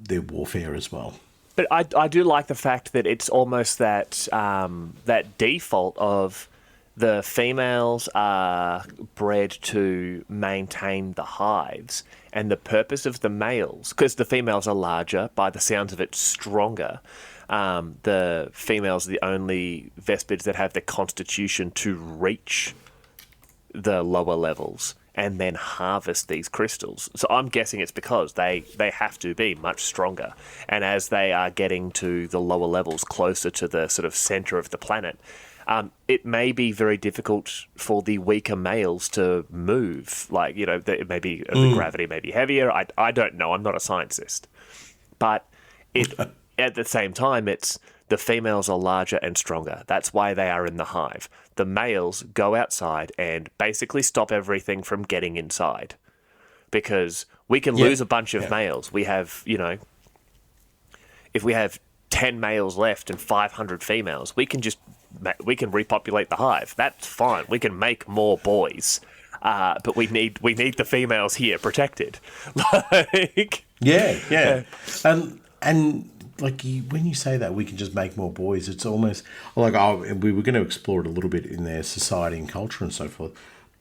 warfare as well. But I do like the fact that it's almost that default of the females are bred to maintain the hives, and the purpose of the males, because the females are larger, by the sounds of it, stronger. The females are the only Vespids that have the constitution to reach the lower levels and then harvest these crystals. So I'm guessing it's because they have to be much stronger. And as they are getting to the lower levels, closer to the sort of center of the planet, it may be very difficult for the weaker males to move. Like, it may be, the gravity may be heavier. I don't know. I'm not a scientist. But at the same time, it's the females are larger and stronger. That's why they are in the hive. The males go outside and basically stop everything from getting inside. Because we can lose a bunch of males. We have, if we have 10 males left and 500 females, we can repopulate the hive. That's fine. We can make more boys. But we need the females here protected. And like when you say that we can just make more boys, it's almost like we were going to explore it a little bit in their society and culture and so forth,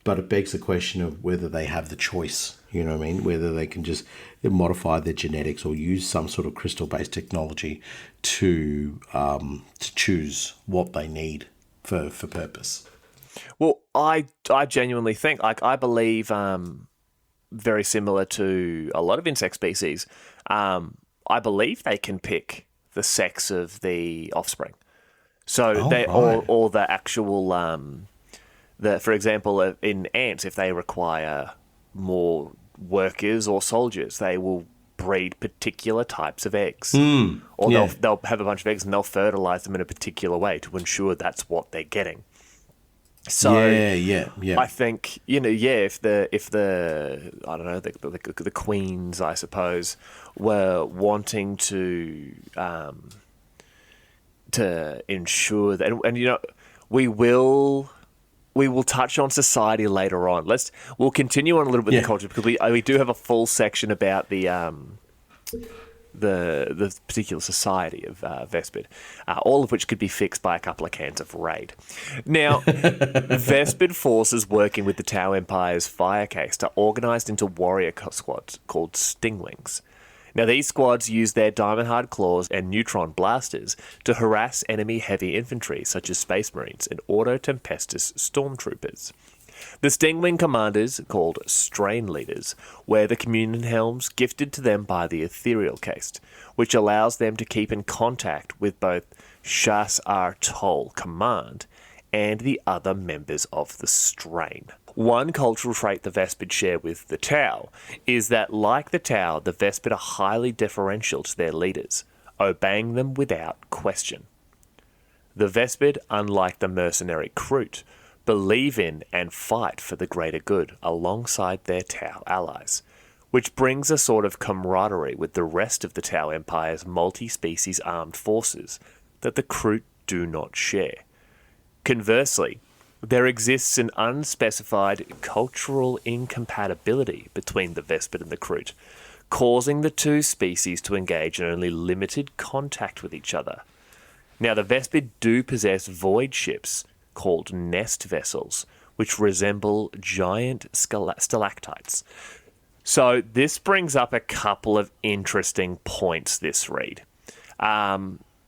but it begs the question of whether they have the choice. You know what I mean? Whether they can just modify their genetics or use some sort of crystal-based technology to choose what they need for purpose. Well, I genuinely think, I believe, very similar to a lot of insect species, I believe they can pick the sex of the offspring. So or the actual, for example, in ants, if they require more workers or soldiers, they will breed particular types of eggs. They'll have a bunch of eggs and they'll fertilize them in a particular way to ensure that's what they're getting. So I think if the I don't know, the queens, I suppose, were wanting to ensure that, and we will touch on society later on. We'll continue on a little bit with the culture, because we do have a full section about the particular society of Vespid, all of which could be fixed by a couple of cans of Raid. Now, Vespid forces working with the Tau Empire's fire caste are organised into warrior squads called Stingwings. Now, these squads use their diamond-hard claws and neutron blasters to harass enemy heavy infantry, such as Space Marines and Auto Tempestus stormtroopers. The Stingwing commanders, called Strain Leaders, wear the Communion Helms gifted to them by the Ethereal Caste, which allows them to keep in contact with both Shas-Ar-Tol Command and the other members of the Strain. One cultural trait the Vespid share with the Tau is that, like the Tau, the Vespid are highly deferential to their leaders, obeying them without question. The Vespid, unlike the mercenary Kroot, believe in and fight for the greater good alongside their Tau allies, which brings a sort of camaraderie with the rest of the Tau Empire's multi-species armed forces that the Kroot do not share. Conversely, there exists an unspecified cultural incompatibility between the Vespid and the Kroot, causing the two species to engage in only limited contact with each other. Now, the Vespid do possess void ships called nest vessels, which resemble giant stalactites. So this brings up a couple of interesting points, this read.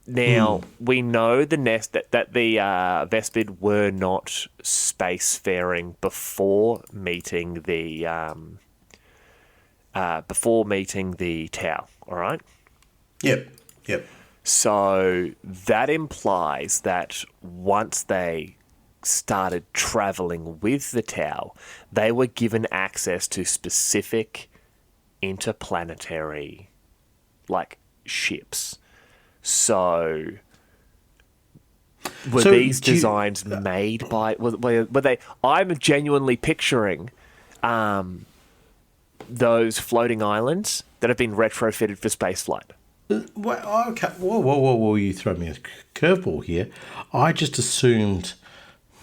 Now, we know the nest that the Vespid were not spacefaring before meeting the Tau, all right? Yep. So that implies that once they started traveling with the Tau, they were given access to specific interplanetary, ships. So were these designs made by... Were they... I'm genuinely picturing those floating islands that have been retrofitted for spaceflight. Okay. Whoa, you throw me a curveball here. I just assumed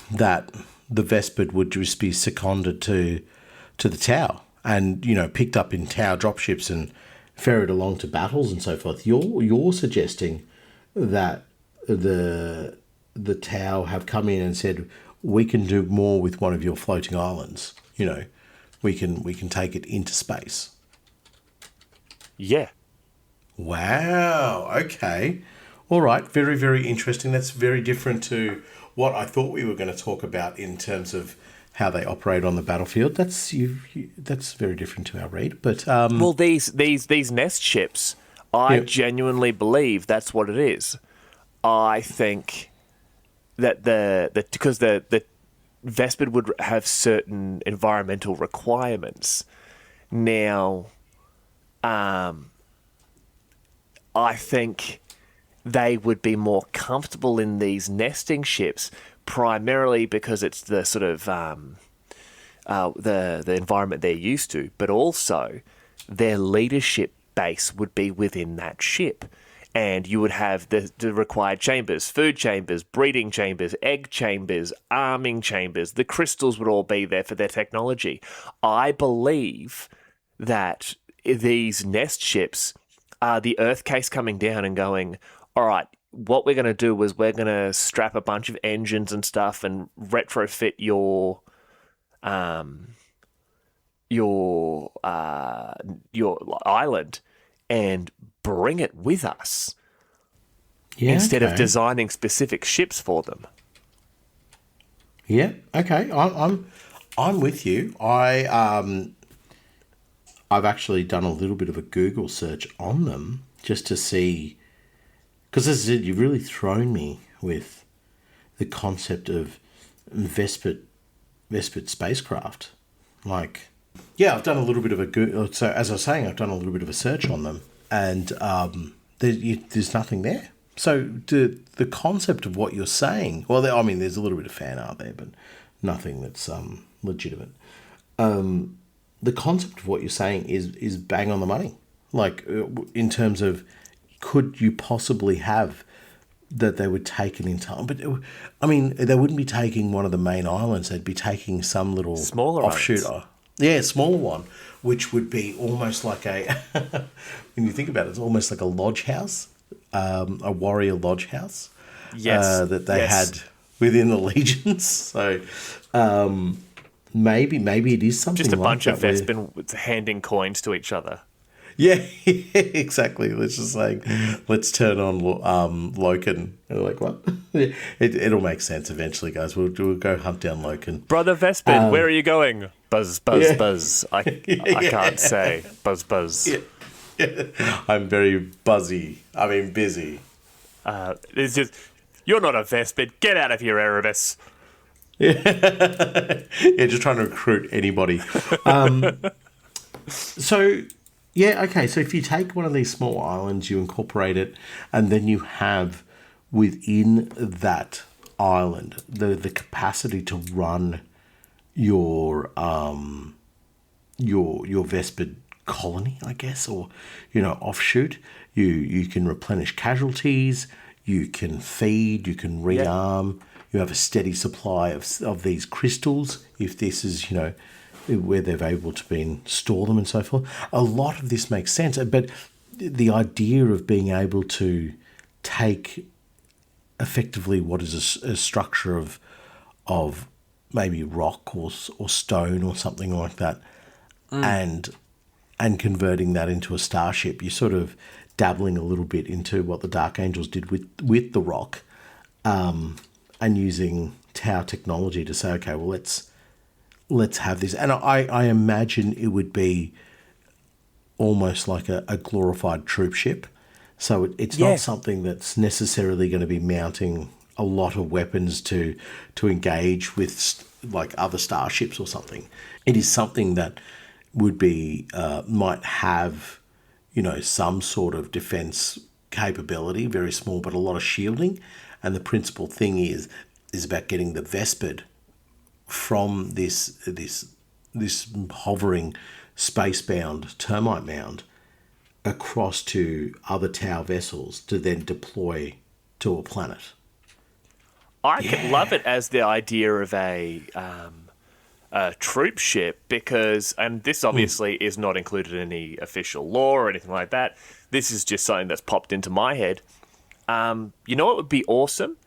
that the Vespid would just be seconded to the Tau and, picked up in Tau dropships and ferried along to battles and so forth. You're suggesting that the Tau have come in and said, we can do more with one of your floating islands. We can take it into space. Yeah. Wow. Okay. All right. Very, very interesting. That's very different to what I thought we were going to talk about in terms of how they operate on the battlefield. That's very different to our read. But well, these nest ships, I genuinely believe that's what it is. I think that because the Vespid would have certain environmental requirements. Now, I think they would be more comfortable in these nesting ships, primarily because it's the sort of the environment they're used to, but also their leadership base would be within that ship. And you would have the required chambers, food chambers, breeding chambers, egg chambers, arming chambers. The crystals would all be there for their technology. I believe that these nest ships are the Earth case coming down and going, all right, what we're going to do is we're going to strap a bunch of engines and stuff and retrofit your island and bring it with us instead of designing specific ships for them. Yeah. Okay. I'm with you. I've actually done a little bit of a Google search on them just to see, because as I said, you've really thrown me with the concept of Vespid spacecraft. I've done a little bit of a Google. So as I was saying, I've done a little bit of a search on them, and there's nothing there. So the concept of what you're saying, well, there's a little bit of fan art there, but nothing that's legitimate. The concept of what you're saying is bang on the money. In terms of, could you possibly have that they would take it in time? But they wouldn't be taking one of the main islands. They'd be taking some little smaller offshoot. Yeah, smaller one, which would be almost like a, when you think about it, it's almost like a lodge house, a warrior lodge house. Yes. That they had within the legions. So maybe it is something just a like bunch of Vespid handing coins to each other. Yeah, exactly. Let's just say, let's turn on Loken. And we're like, what? It'll make sense eventually, guys. We'll go hunt down Loken. Brother Vespid, where are you going? Buzz, buzz, buzz. I can't say. Buzz, buzz. Yeah. I'm very busy. Busy. It's just, you're not a Vespid. Get out of here, Erebus. Yeah, just trying to recruit anybody. So... yeah, okay, so if you take one of these small islands, you incorporate it, and then you have within that island the capacity to run your Vespid colony, I guess, or offshoot. You can replenish casualties, you can feed, you can rearm. You have a steady supply of these crystals if this is where they've able to store them and so forth. A lot of this makes sense, but the idea of being able to take effectively what is a structure of maybe rock or stone or something like that, and converting that into a starship, you're sort of dabbling a little bit into what the Dark Angels did with the rock, and using Tau technology to say, okay, well, let's have this. And I imagine it would be almost like a glorified troop ship. So it's not something that's necessarily going to be mounting a lot of weapons to engage with like other starships or something. It is something that would be might have some sort of defense capability, very small, but a lot of shielding. And the principal thing is about getting the Vespid from this hovering space-bound termite mound across to other Tau vessels to then deploy to a planet. I could love it as the idea of a troop ship because, and this obviously is not included in any official law or anything like that. This is just something that's popped into my head. You know what would be awesome?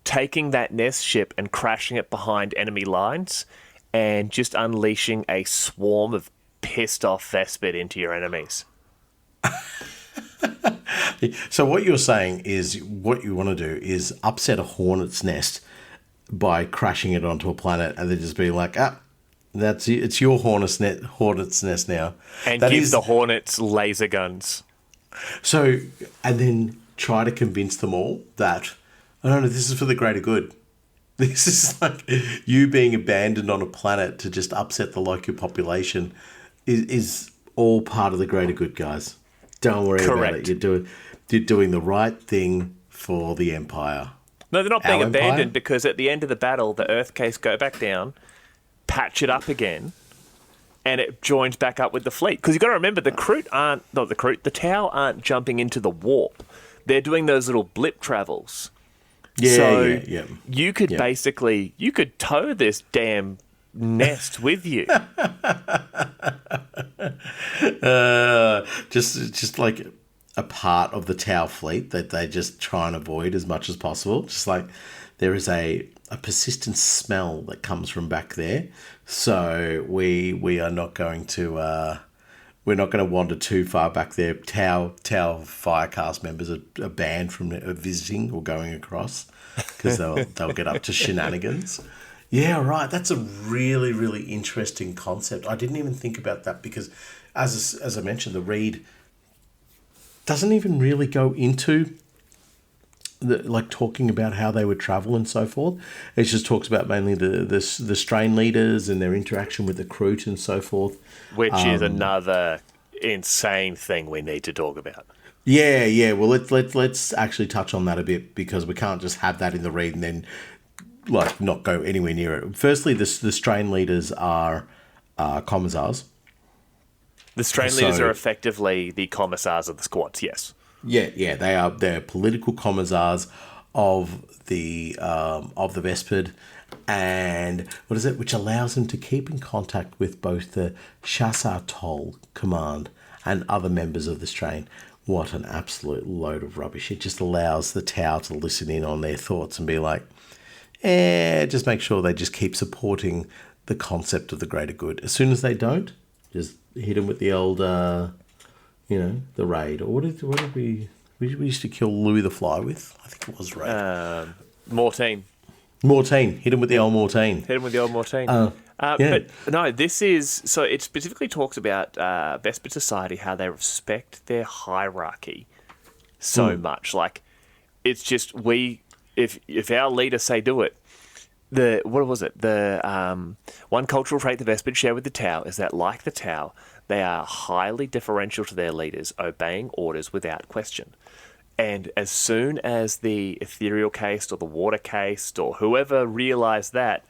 Taking that nest ship and crashing it behind enemy lines and just unleashing a swarm of pissed off Vespid into your enemies. So what you're saying is what you want to do is upset a hornet's nest by crashing it onto a planet and then just be like, that's it. It's your hornet's nest now. And give the hornets laser guns. So, and then try to convince them all that, oh, no, this is for the greater good. This is like you being abandoned on a planet to just upset the local population is all part of the greater good, guys. Don't worry about it. You're doing the right thing for the Empire. No, they're not being Our abandoned Empire? because at the end of the battle, the Earth case go back down, patch it up again, and it joins back up with the fleet. Because you've got to remember, the Tau aren't jumping into the warp. They're doing those little blip travels. Yeah. You could basically, tow this damn nest with you. Just like a part of the Tau fleet that they just try and avoid as much as possible. Just like there is a persistent smell that comes from back there. So we are not going to wander too far back there. Tau Firecast members are banned from visiting or going across because they'll get up to shenanigans. Yeah, right. That's a really, really interesting concept. I didn't even think about that because, as I mentioned, the read doesn't even really go into talking about how they would travel and so forth. It just talks about mainly the strain leaders and their interaction with the Kroot and so forth. Which is another insane thing we need to talk about. Yeah. Well, let's actually touch on that a bit because we can't just have that in the read and then not go anywhere near it. Firstly, the strain leaders are commissars. The strain leaders are effectively the commissars of the squads, yes. Yeah, they're political commissars of the Vespid, and what is it, which allows them to keep in contact with both the Chassar Toll command and other members of the strain. What an absolute load of rubbish! It just allows the Tau to listen in on their thoughts and be like, just make sure they just keep supporting the concept of the greater good. As soon as they don't, just hit them with the old, the raid. Or what did we used to kill Louis the Fly with? I think it was raid. Mortine. Hit him with the old Mortine. But no, this is, so it specifically talks about Vespid society, how they respect their hierarchy so much. Like, it's just if our leaders say do it, the one cultural trait the Vespid share with the Tau is that, like the Tau, they are highly deferential to their leaders, obeying orders without question. And as soon as the ethereal caste or the water caste or whoever realised that,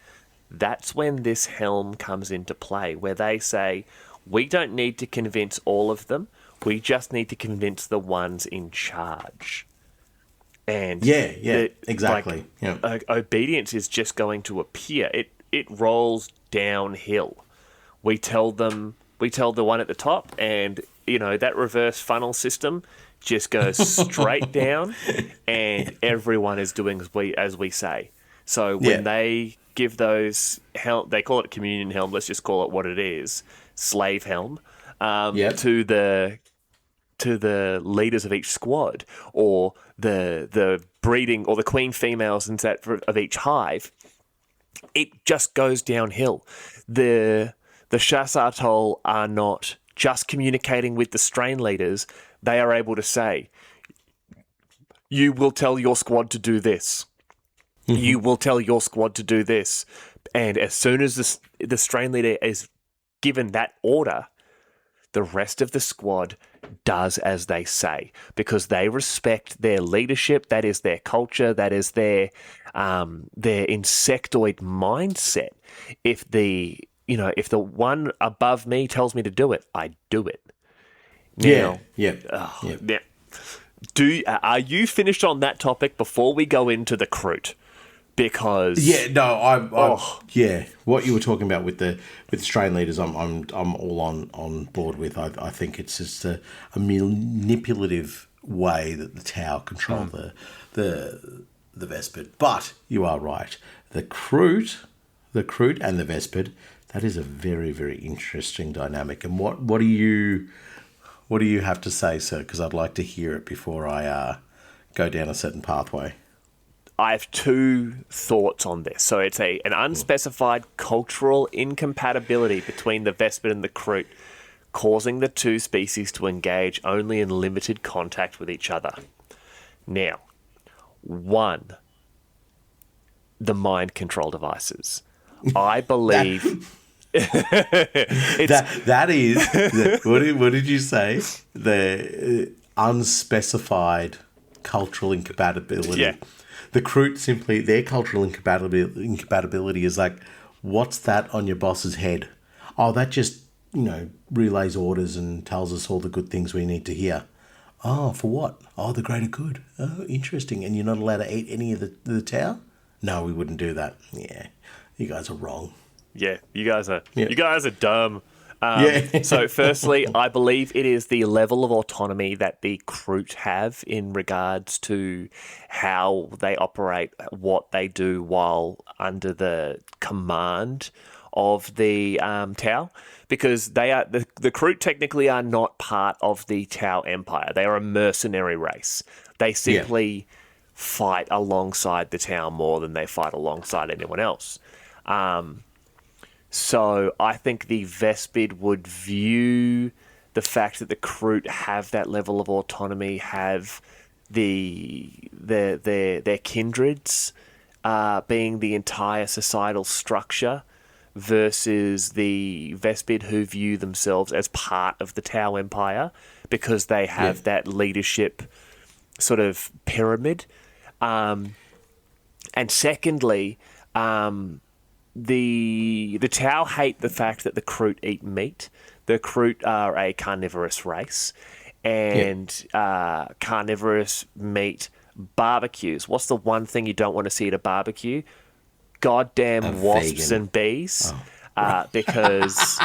that's when this helm comes into play, where they say, we don't need to convince all of them. We just need to convince the ones in charge. And exactly. Obedience is just going to appear. It rolls downhill. We tell the one at the top, and that reverse funnel system just goes straight down, and everyone is doing as we say. So when they give those they call it a communion helm. Let's just call it what it is: slave helm. To the leaders of each squad, or the breeding, or the queen females of each hive, it just goes downhill. The Chassatol are not just communicating with the strain leaders. They are able to say, you will tell your squad to do this. Mm-hmm. You will tell your squad to do this. And as soon as the strain leader is given that order, the rest of the squad does as they say, because they respect their leadership. That is their culture. That is their insectoid mindset. If the one above me tells me to do it, I do it. Now, Now, are you finished on that topic before we go into the Kroot? Because what you were talking about with the strain leaders, I'm all on board with. I think it's just a manipulative way that the Tau control the Vespid. But you are right, the Kroot and the Vespid, that is a very, very interesting dynamic. And what do you have to say, sir? Because I'd like to hear it before I go down a certain pathway. I have two thoughts on this. So it's an unspecified cultural incompatibility between the Vespid and the Kroot, causing the two species to engage only in limited contact with each other. Now, one, the mind control devices. I believe that is what did you say? The unspecified cultural incompatibility. Yeah. The Kroot simply, their cultural incompatibility is like, what's that on your boss's head? Oh, that just, relays orders and tells us all the good things we need to hear. Oh, for what? Oh, the greater good. Oh, interesting. And you're not allowed to eat any of the Tau? No, we wouldn't do that. Yeah, you guys are wrong. Yeah, you guys are dumb. Yeah. So firstly, I believe it is the level of autonomy that the Kroot have in regards to how they operate, what they do while under the command of the Tau, because they are the Kroot technically are not part of the Tau Empire. They are a mercenary race. They simply fight alongside the Tau more than they fight alongside anyone else. So I think the Vespid would view the fact that the Kroot have that level of autonomy, have their kindreds being the entire societal structure, versus the Vespid who view themselves as part of the Tau Empire because they have that leadership sort of pyramid. And secondly, the Tau hate the fact that the Kroot eat meat. The Kroot are a carnivorous race, and carnivorous meat barbecues. What's the one thing you don't want to see at a barbecue? Goddamn wasps and bees. Because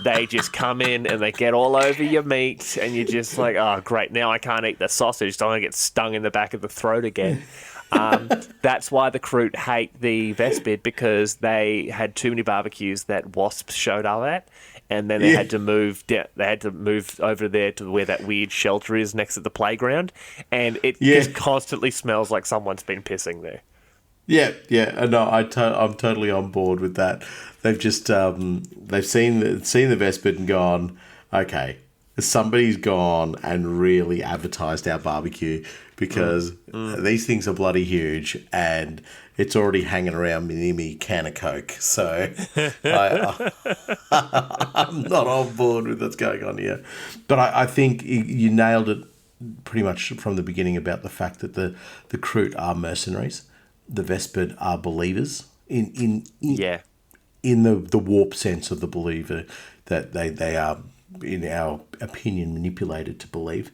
they just come in and they get all over your meat, and you're just like, oh, great, now I can't eat the sausage, don't I get stung in the back of the throat again. That's why the Kroot hate the Vespid, because they had too many barbecues that wasps showed up at, and then they had to move. They had to move over there to where that weird shelter is next to the playground, and it just constantly smells like someone's been pissing there. Yeah. No, I'm totally on board with that. They've just they've seen the Vespid and gone, okay, somebody's gone and really advertised our barbecue, because these things are bloody huge, and it's already hanging around near me can of Coke. So I'm not on board with what's going on here. But I think you nailed it pretty much from the beginning about the fact that the Kroot are mercenaries. The Vespid are believers in in the warp sense of the believer that they are, in our opinion, manipulated to believe.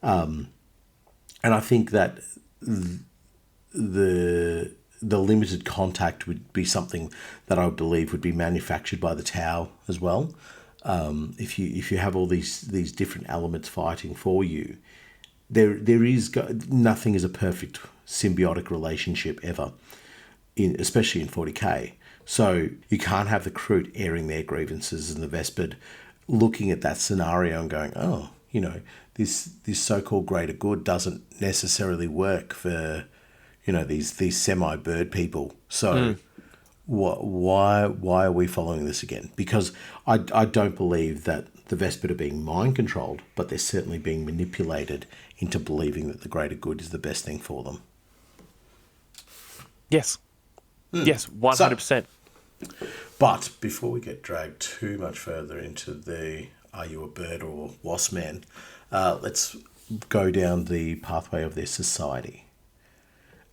And I think that the limited contact would be something that I would believe would be manufactured by the Tau as well. If you have all these different elements fighting for you, there is nothing is a perfect symbiotic relationship ever, especially in 40k. So you can't have the Kroot airing their grievances and the Vespid looking at that scenario and going, oh, this so-called greater good doesn't necessarily work for, these semi-bird people. So why are we following this again? Because I don't believe that the Vespid are being mind-controlled, but they're certainly being manipulated into believing that the greater good is the best thing for them. Yes. Yes, 100%. But before we get dragged too much further into the are you a bird or wasp man, let's go down the pathway of their society.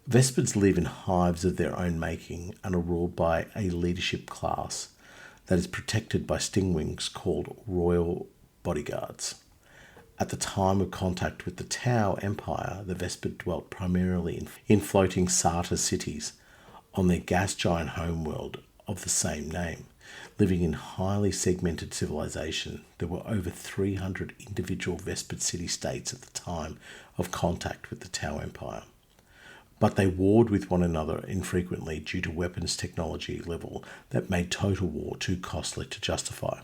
Vespids live in hives of their own making and are ruled by a leadership class that is protected by Stingwings called royal bodyguards. At the time of contact with the Tau Empire, the Vespid dwelt primarily in floating Sarta cities on their gas giant homeworld of the same name. Living in highly segmented civilization, there were over 300 individual Vespid city-states at the time of contact with the Tau Empire. But they warred with one another infrequently due to weapons technology level that made total war too costly to justify.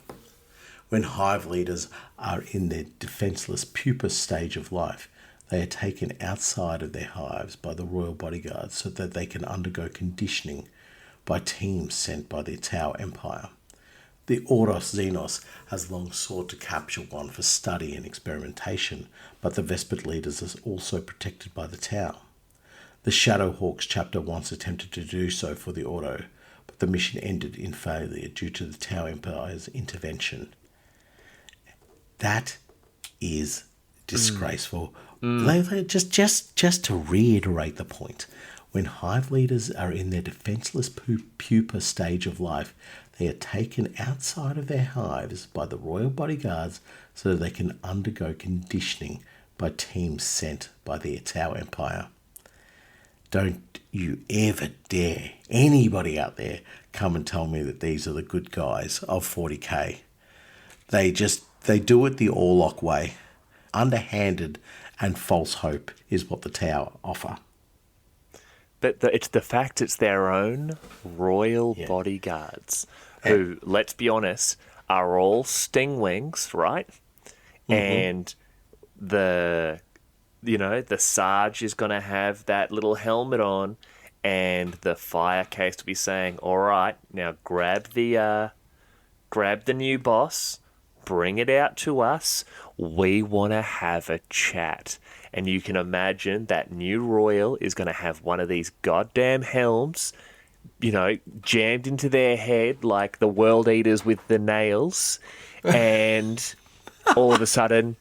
When hive leaders are in their defenseless pupa stage of life, they are taken outside of their hives by the royal bodyguards so that they can undergo conditioning by teams sent by the Tau Empire. The Ordos Xenos has long sought to capture one for study and experimentation, but the Vespid leaders are also protected by the Tau. The Shadowhawks chapter once attempted to do so for the Ordo, but the mission ended in failure due to the Tau Empire's intervention. That is disgraceful. Just to reiterate the point, when hive leaders are in their defenseless pupa stage of life, they are taken outside of their hives by the royal bodyguards so that they can undergo conditioning by teams sent by the Tau Empire. Don't you ever dare, anybody out there, come and tell me that these are the good guys of 40k. They do it the Orlok way. Underhanded and false hope is what the Tau offer. But it's the fact it's their own royal bodyguards who, let's be honest, are all Stingwings, right? Mm-hmm. And the Sarge is going to have that little helmet on, and the fire case to be saying, all right, now grab the new boss, bring it out to us. We want to have a chat. And you can imagine that new royal is going to have one of these goddamn helms, jammed into their head like the world eaters with the nails. And all of a sudden,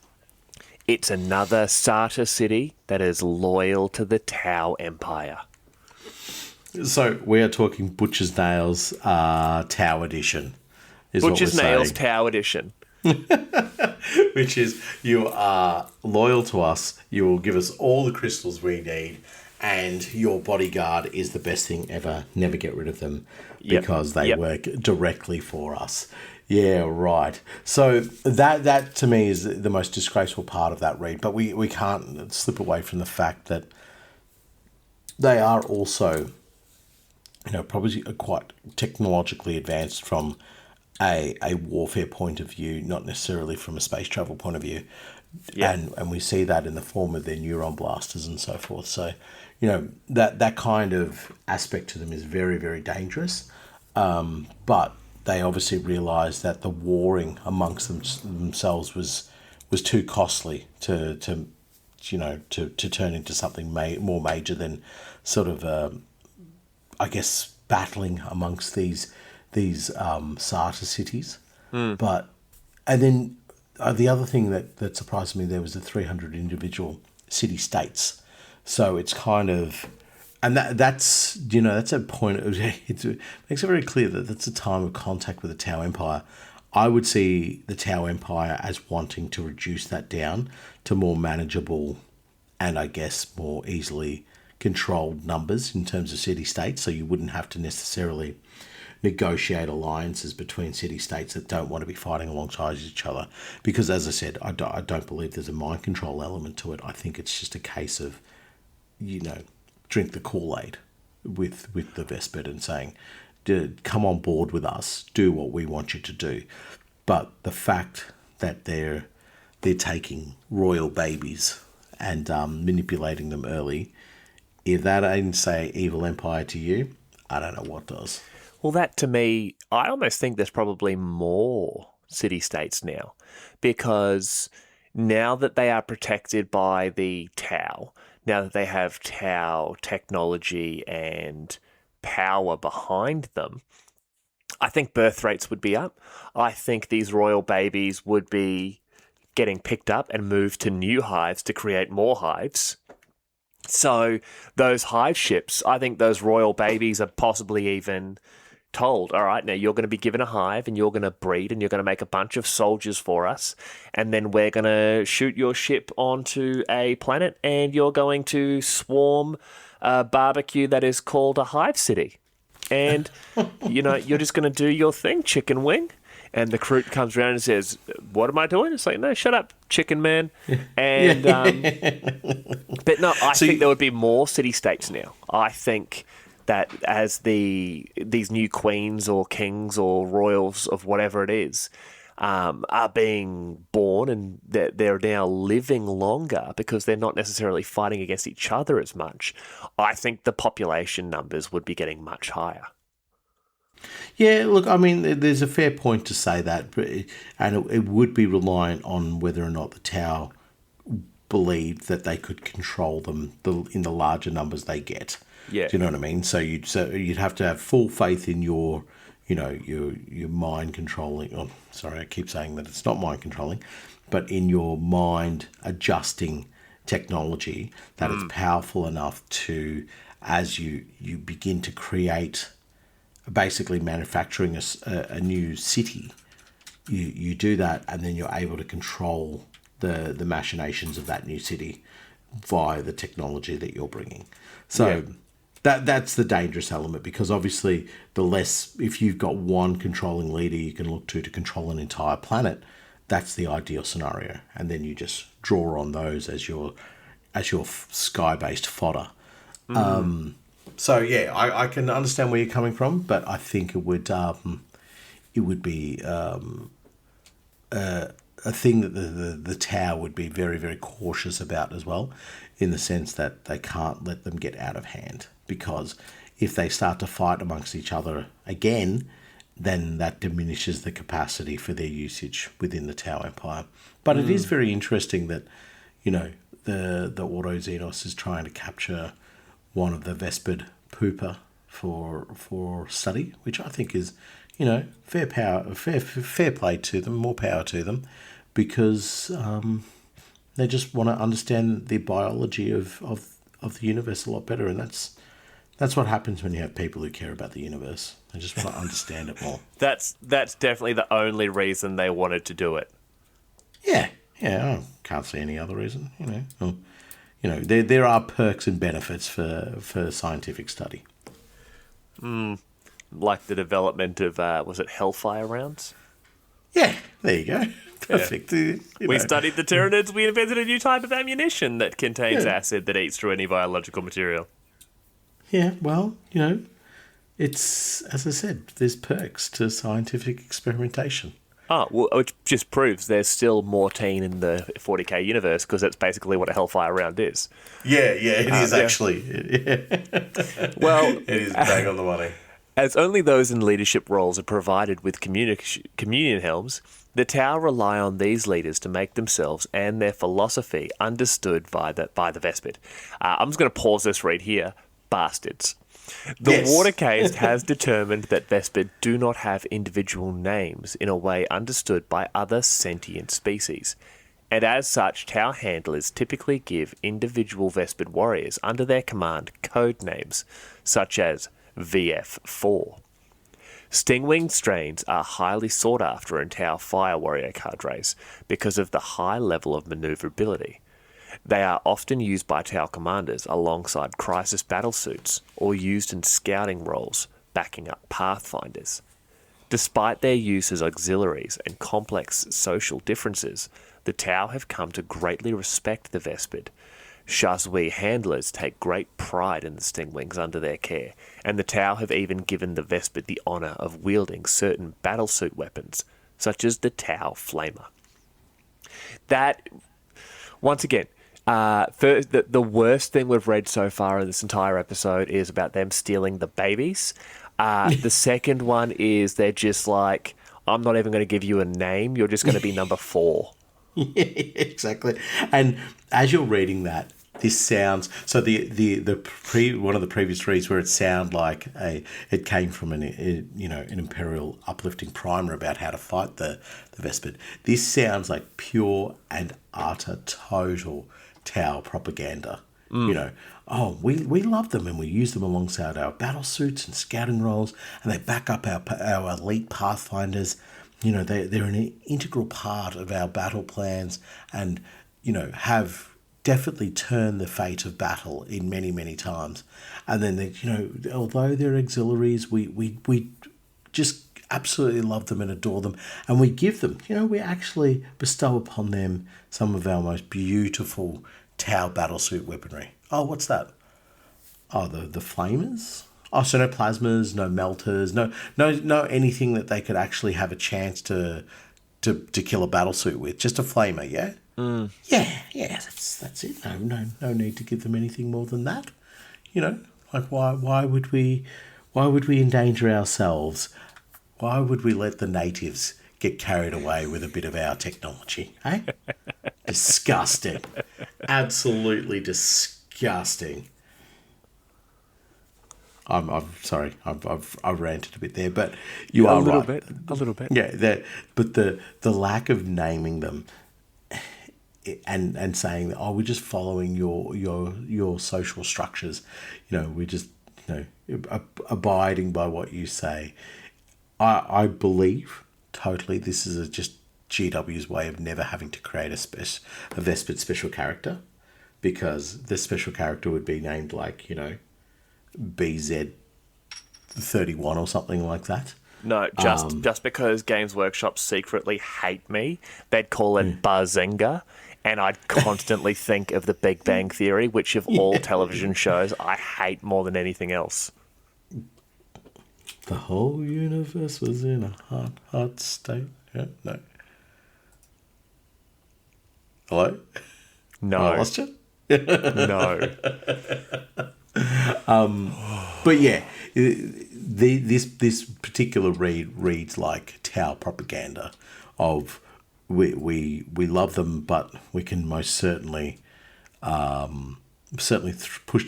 it's another Sarta city that is loyal to the Tau Empire. So we are talking Butcher's Nails Tau Edition. Butcher's Nails Tau Edition. Which is, you are loyal to us, you will give us all the crystals we need, and your bodyguard is the best thing ever. Never get rid of them because they work directly for us. Yeah, right. So that to me is the most disgraceful part of that read, but we can't slip away from the fact that they are also, probably quite technologically advanced from a warfare point of view, not necessarily from a space travel point of view. Yep. And we see that in the form of their neuron blasters and so forth. So, that kind of aspect to them is very, very dangerous. But they obviously realised that the warring amongst themselves was too costly to turn into something more major than sort of, battling amongst these Sarta cities. But and then the other thing that surprised me there was the 300 individual city-states. So it's kind of And that's that's a point. It makes it very clear that that's a time of contact with the Tau Empire. I would see the Tau Empire as wanting to reduce that down to more manageable and I guess more easily controlled numbers in terms of city-states, so you wouldn't have to necessarily negotiate alliances between city-states that don't want to be fighting alongside each other. Because, as I said, I don't believe there's a mind control element to it. I think it's just a case of, drink the Kool-Aid with the Vespid and saying, come on board with us, do what we want you to do. But the fact that they're taking royal babies and manipulating them early, if that ain't say evil empire to you, I don't know what does. Well, that to me, I almost think there's probably more city-states now, because now that they are protected by the Tau, now that they have Tau technology and power behind them, I think birth rates would be up. I think these royal babies would be getting picked up and moved to new hives to create more hives. So those hive ships, I think those royal babies are possibly even told, all right, now you're going to be given a hive and you're going to breed and you're going to make a bunch of soldiers for us, and then we're going to shoot your ship onto a planet and you're going to swarm a barbecue that is called a hive city. And, you're just going to do your thing, chicken wing. And the crew comes around and says, what am I doing? It's like, no, shut up, chicken man. And but no, I think there would be more city-states now. I think that as these new queens or kings or royals of whatever it is are being born, and they're now living longer because they're not necessarily fighting against each other as much, I think the population numbers would be getting much higher. Yeah, look, I mean, there's a fair point to say that, and it would be reliant on whether or not the Tau believed that they could control them in the larger numbers they get. Yeah. Do you know what I mean? So you'd have to have full faith in your mind controlling. Oh, sorry, I keep saying that it's not mind controlling, but in your mind adjusting technology that it's powerful enough to, as you begin to create, basically manufacturing a new city, you do that, and then you're able to control the machinations of that new city via the technology that you're bringing. So that's the dangerous element, because obviously if you've got one controlling leader you can look to control an entire planet, that's the ideal scenario, and then you just draw on those as your sky-based fodder. So yeah, I can understand where you're coming from, but I think it would be a thing that the Tau would be very, very cautious about as well, in the sense that they can't let them get out of hand, because if they start to fight amongst each other again, then that diminishes the capacity for their usage within the Tau Empire. But it is very interesting that the Auto Xenos is trying to capture one of the Vespid pooper for study, which I think is, fair play to them, more power to them, because they just want to understand the biology of the universe a lot better, and that's what happens when you have people who care about the universe. They just want to understand it more. That's definitely the only reason they wanted to do it. Yeah, I can't see any other reason. There are perks and benefits for scientific study. Like the development of, was it Hellfire rounds? Yeah, there you go. Perfect. Yeah. We studied the Tyranids. We invented a new type of ammunition that contains acid that eats through any biological material. Yeah, well, it's, as I said, there's perks to scientific experimentation. Well, which just proves there's still more teen in the 40k universe, because that's basically what a Hellfire round is. Yeah, it is actually. Well, it is bang on the money. As only those in leadership roles are provided with Communion Helms, the Tau rely on these leaders to make themselves and their philosophy understood by the Vespid. I'm just going to pause this right here. Bastards. The Watercase has determined that Vespid do not have individual names in a way understood by other sentient species, and as such, Tau handlers typically give individual Vespid warriors under their command code names, such as VF4. Stingwing strains are highly sought after in Tau fire warrior cadres because of the high level of maneuverability. They are often used by Tau commanders alongside crisis battlesuits or used in scouting roles, backing up pathfinders. Despite their use as auxiliaries and complex social differences, the Tau have come to greatly respect the Vespid. Shazui handlers take great pride in the Stingwings under their care, and the Tau have even given the Vespid the honour of wielding certain battlesuit weapons, such as the Tau Flamer. That, once again, the worst thing we've read so far in this entire episode is about them stealing the babies. The second one is they're just like, I'm not even going to give you a name, you're just going to be number 4. Yeah, exactly. And as you're reading that, this sounds so. One of the previous reads where it sounded like it came from an Imperial uplifting primer about how to fight the Vespid. This sounds like pure and utter total Tau propaganda. We love them and we use them alongside our battle suits and scouting roles, and they back up our elite pathfinders. They're an integral part of our battle plans, and have definitely turned the fate of battle in many, many times. And then although they're auxiliaries, we just absolutely love them and adore them, and we give them, we actually bestow upon them some of our most beautiful Tau battlesuit weaponry. Oh, what's that? Oh, the flamers. Oh, so no plasmas, no melters, no anything that they could actually have a chance to kill a battlesuit with. Just a flamer, yeah? Mm. Yeah, that's it. No need to give them anything more than that. Like why would we endanger ourselves? Why would we let the natives get carried away with a bit of our technology, eh? Disgusting. Absolutely disgusting. I'm sorry. I've ranted a bit there, but you are right. A little bit. Yeah, but the lack of naming them and saying that, we're just following your social structures. We're just abiding by what you say. I believe totally this is just GW's way of never having to create a Vespid special character, because the special character would be named like BZ31 or something like that. No, just because Games Workshop secretly hate me, they'd call it Bazinga, and I'd constantly think of The Big Bang Theory, which of all television shows I hate more than anything else. The whole universe was in a hot state. Yeah, no. Hello? No. I lost you? No. But yeah, this particular read reads like Tau propaganda of we love them, but we can most certainly push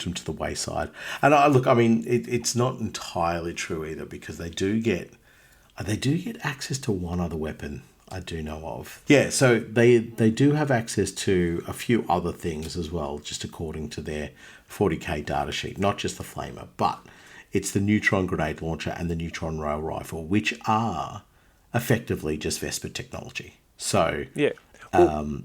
them to the wayside. And it's not entirely true either, because they do get access to one other weapon I do know of. Yeah, so they do have access to a few other things as well, just according to their 40k data sheet. Not just the flamer, but it's the neutron grenade launcher and the neutron rail rifle, which are effectively just Vespid technology. So yeah,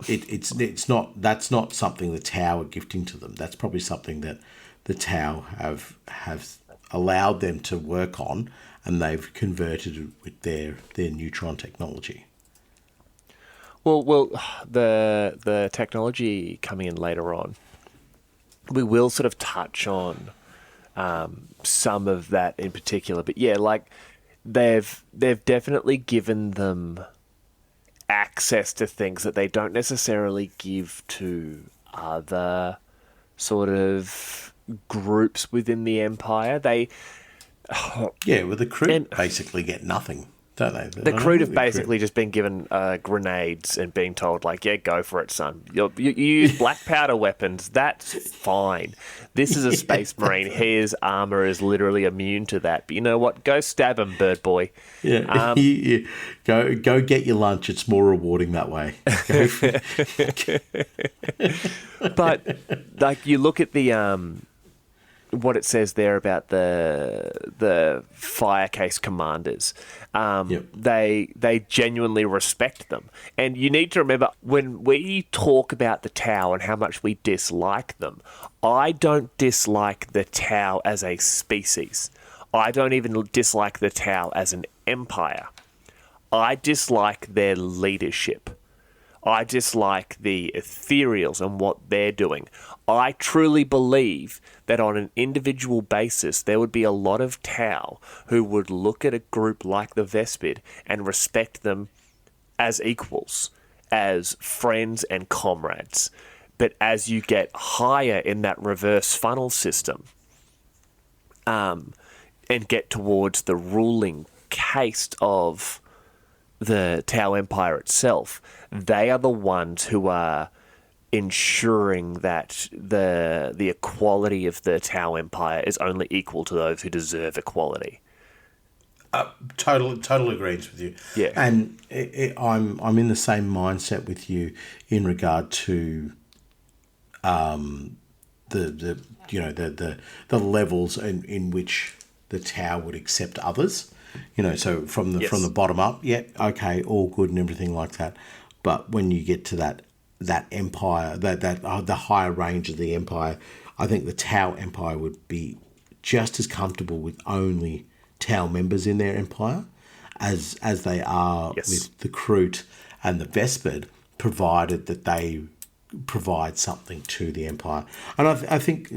it's not something the Tau are gifting to them. That's probably something that the Tau have allowed them to work on, and they've converted it with their neutron technology. Well, the technology coming in later on, we will sort of touch on some of that in particular. But yeah, like they've definitely given them access to things that they don't necessarily give to other sort of groups within the Empire. The crew basically get nothing. don't they? The crew have basically just been given grenades and being told, like, yeah, go for it, son. You use black powder weapons. That's fine. This is a space marine. His armor is literally immune to that. But you know what? Go stab him, bird boy. Yeah. Go get your lunch. It's more rewarding that way. But, like, you look at the... what it says there about the fire case commanders, they genuinely respect them. And you need to remember, when we talk about the Tau and how much we dislike them, I don't dislike the Tau as a species. I don't even dislike the Tau as an empire. I dislike their leadership. I dislike the ethereals and what they're doing. I truly believe that on an individual basis, there would be a lot of Tau who would look at a group like the Vespid and respect them as equals, as friends and comrades. But as you get higher in that reverse funnel system, and get towards the ruling caste of the Tau Empire itself, they are the ones who are ensuring that the equality of the Tau Empire is only equal to those who deserve equality. Total agrees with you. Yeah, and I'm in the same mindset with you in regard to the levels in which the Tau would accept others. So from the bottom up, okay, all good and everything like that. But when you get to that empire, the higher range of the empire, I think the Tau Empire would be just as comfortable with only Tau members in their empire as they are with the Kroot and the Vespid, provided that they provide something to the empire. And I think,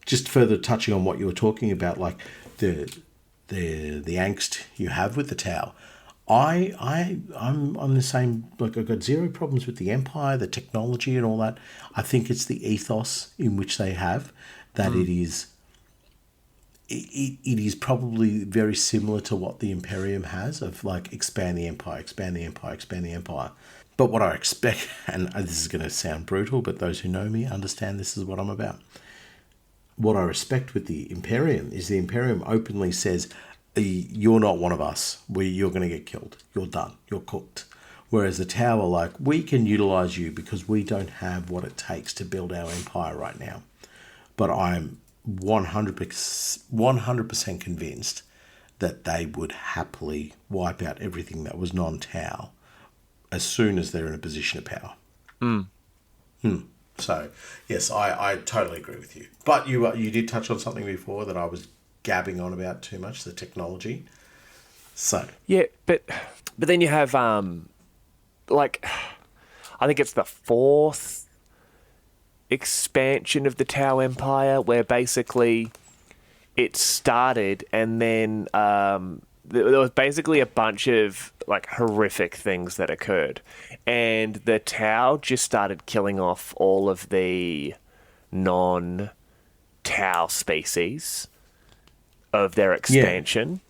just further touching on what you were talking about, like the angst you have with the Tau, I'm on the same, like, I've got zero problems with the empire, the technology and all that. I think it's the ethos in which they have that it is probably very similar to what the Imperium has, of like expand the empire. But what I expect, and this is going to sound brutal, but those who know me understand this is what I'm about. What I respect with the Imperium is the Imperium openly says, you're not one of us. You're going to get killed. You're done. You're cooked. Whereas the Tau are like, we can utilize you because we don't have what it takes to build our empire right now. But I'm 100% convinced that they would happily wipe out everything that was non-Tau as soon as they're in a position of power. So, yes, I totally agree with you. But you did touch on something before that I was gabbing on about too much, the technology. So yeah, but then you have like, I think it's the fourth expansion of the Tau Empire, where basically it started and then there was basically a bunch of like horrific things that occurred, and the Tau just started killing off all of the non-Tau species of their expansion,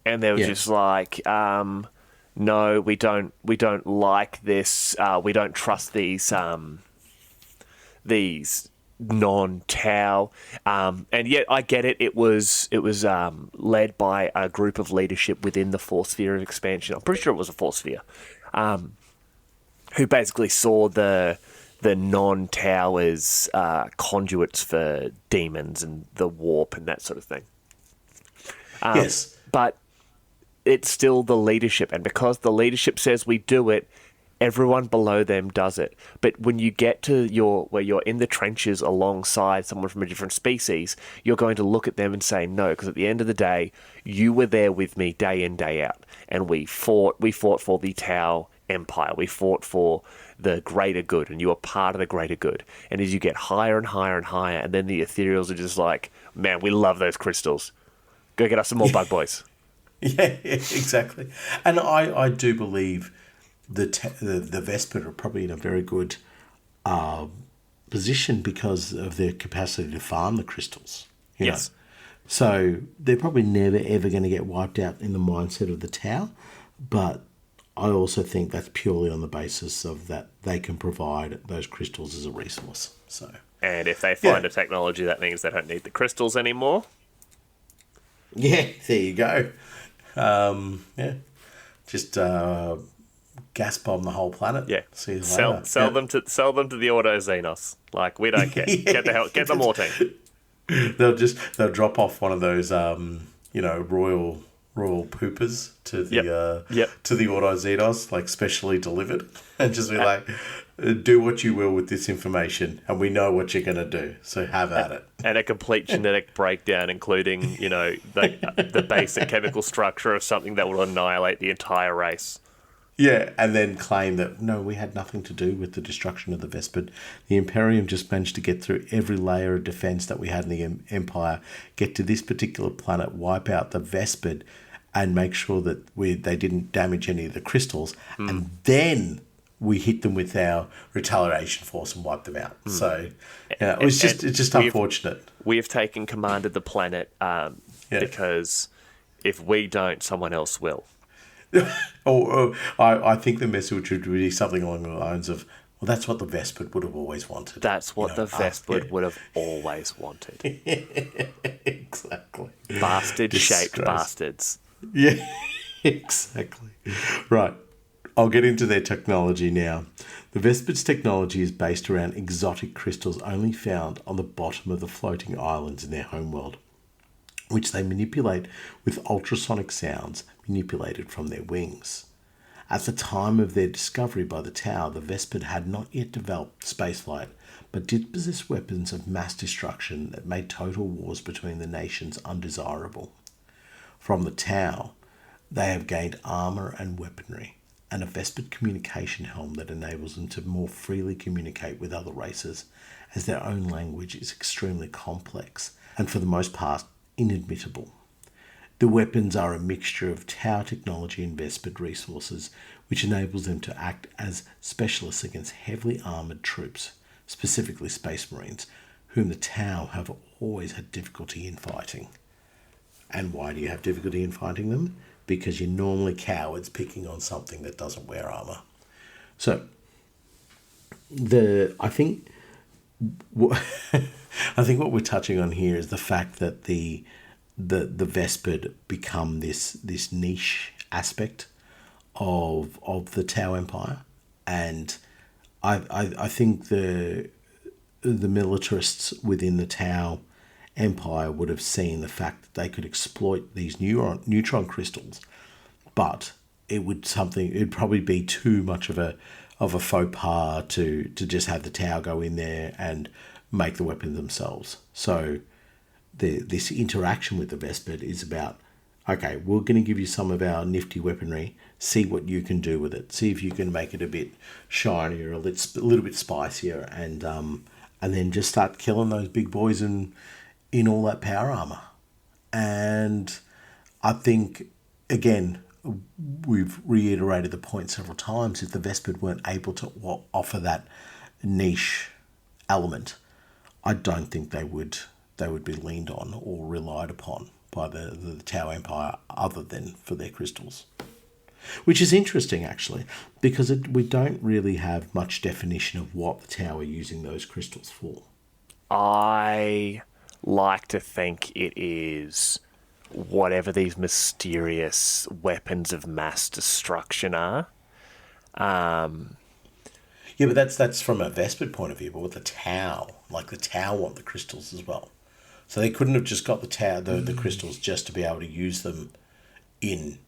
and they were just like, no, we don't like this. We don't trust these non-Tau, and yet I get it. It was led by a group of leadership within the Force Sphere expansion. I'm pretty sure it was a Force Sphere, who basically saw the non-Tau as conduits for demons and the warp and that sort of thing. Yes, but it's still the leadership, and because the leadership says we do it, everyone below them does it. But when you get to where you're in the trenches alongside someone from a different species, you're going to look at them and say no, because at the end of the day, you were there with me day in, day out, and we fought for the Tau Empire. We fought for the greater good, and you were part of the greater good. And as you get higher and higher and higher, and then the ethereals are just like, man, we love those crystals. Go get us some more bug boys. Yeah, exactly. And I do believe the Vespid are probably in a very good position because of their capacity to farm the crystals. You know? So they're probably never, ever going to get wiped out in the mindset of the Tau. But I also think that's purely on the basis of that they can provide those crystals as a resource. So, and if they find a technology, that means they don't need the crystals anymore. Yeah, there you go. Just gas bomb the whole planet. Yeah, See you sell later. sell them to the Auto Xenos. Like, we don't care. Get the Mortein. They'll drop off one of those royal poopers to the to the Auto Xenos, like specially delivered, and just be like, do what you will with this information, and we know what you're going to do, so have at it. And a complete genetic breakdown, including, the basic chemical structure of something that will annihilate the entire race. Yeah, and then claim that, no, we had nothing to do with the destruction of the Vespid. The Imperium just managed to get through every layer of defense that we had in the Empire, get to this particular planet, wipe out the Vespid, and make sure that they didn't damage any of the crystals, and then we hit them with our retaliation force and wipe them out. So, it's just unfortunate. We have taken command of the planet because if we don't, someone else will. I think the message would be something along the lines of, well, that's what the Vespid would have always wanted. That's what the Vespid would have always wanted. Exactly. Bastard-shaped bastards. Yeah, exactly. Right. I'll get into their technology now. The Vespid's technology is based around exotic crystals only found on the bottom of the floating islands in their homeworld, which they manipulate with ultrasonic sounds manipulated from their wings. At the time of their discovery by the Tau, the Vespid had not yet developed spaceflight, but did possess weapons of mass destruction that made total wars between the nations undesirable. From the Tau, they have gained armour and weaponry, and a Vespid communication helm that enables them to more freely communicate with other races, as their own language is extremely complex and for the most part inadmissible. The weapons are a mixture of Tau technology and Vespid resources, which enables them to act as specialists against heavily armoured troops, specifically Space Marines, whom the Tau have always had difficulty in fighting. And why do you have difficulty in fighting them? Because you're normally cowards picking on something that doesn't wear armour. So, I think what we're touching on here is the fact that the Vespid become this niche aspect of the Tau Empire, and I think the militarists within the Tau Empire would have seen the fact that they could exploit these neutron crystals, but it'd probably be too much of a faux pas to just have the Tau go in there and make the weapon themselves. So this interaction with the Vespid is about, okay, we're going to give you some of our nifty weaponry, see what you can do with it, see if you can make it a bit shinier, a little bit spicier, and then just start killing those big boys in all that power armor. And I think, again, we've reiterated the point several times, if the Vespid weren't able to offer that niche element, I don't think they would be leaned on or relied upon by the Tau Empire other than for their crystals. Which is interesting, actually, because we don't really have much definition of what the Tau are using those crystals for. I like to think it is whatever these mysterious weapons of mass destruction are. Yeah, but that's from a Vespid point of view. But with the Tau, the Tau want the crystals as well. So they couldn't have just got the Tau, the crystals, just to be able to use them in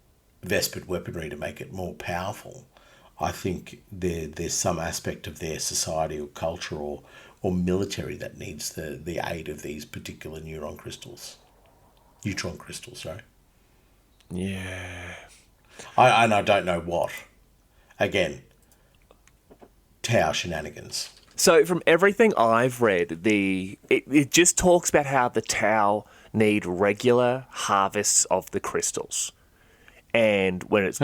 Vespid weaponry to make it more powerful. I think there's some aspect of their society or culture or military that needs the aid of these particular neutron crystals, sorry. Yeah. I don't know what. Again, Tau shenanigans. So from everything I've read, it just talks about how the Tau need regular harvests of the crystals. And when it's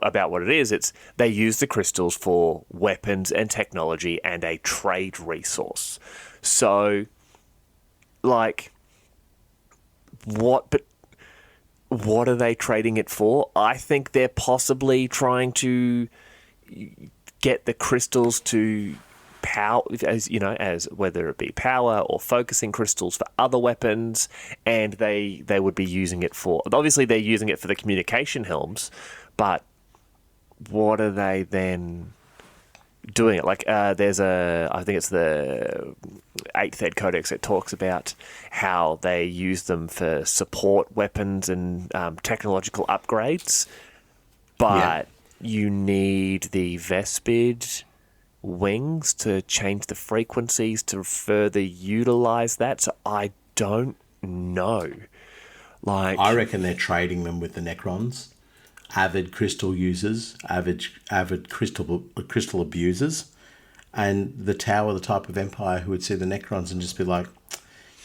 about what it is, it's they use the crystals for weapons and technology and a trade resource. So, what? But what are they trading it for? I think they're possibly trying to get the crystals to power, as whether it be power or focusing crystals for other weapons, and they would be using it for. Obviously, they're using it for the communication helms, but what are they then doing it? Like, I think it's the 8th Ed Codex that talks about how they use them for support weapons and technological upgrades, but you need the Vespid wings to change the frequencies to further utilize that. So I don't know. Like, I reckon they're trading them with the Necrons, avid crystal users, avid crystal abusers, and the Tower, the type of empire who would see the Necrons and just be like,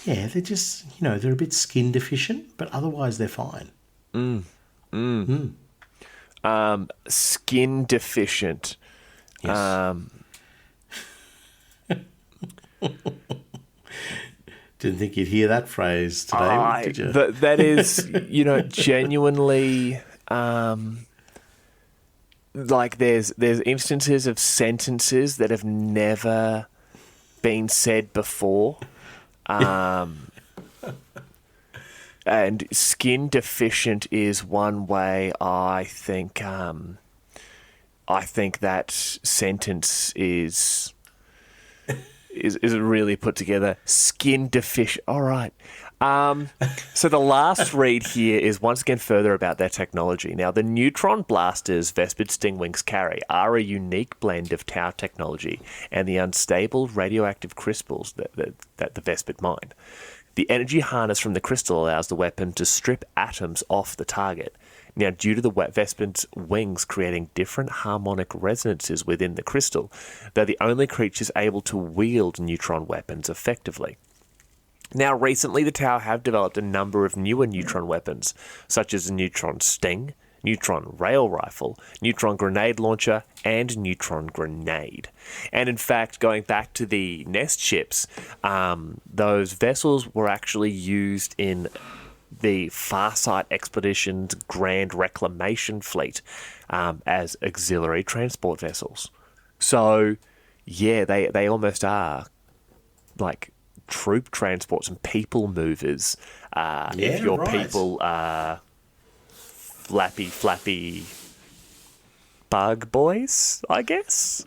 yeah, they're just, they're a bit skin deficient, but otherwise they're fine. Skin deficient. Yes. Didn't think you'd hear that phrase today, did you? That is, genuinely, like there's instances of sentences that have never been said before. And skin deficient is one way I think that sentence is really put together. Skin deficient. All right. So the last read here is once again further about their technology. Now, the neutron blasters Vespid Stingwings carry are a unique blend of Tau technology and the unstable radioactive crystals that the Vespid mine. The energy harness from the crystal allows the weapon to strip atoms off the target. Now, due to the Vespid's wings creating different harmonic resonances within the crystal, they're the only creatures able to wield neutron weapons effectively. Now, recently, the Tau have developed a number of newer neutron weapons, such as the neutron sting, neutron rail rifle, neutron grenade launcher, and neutron grenade. And in fact, going back to the nest ships, those vessels were actually used in the Farsight Expedition's Grand Reclamation Fleet as auxiliary transport vessels. So, yeah, they almost are like troop transports and people movers. If your people are flappy bug boys, I guess.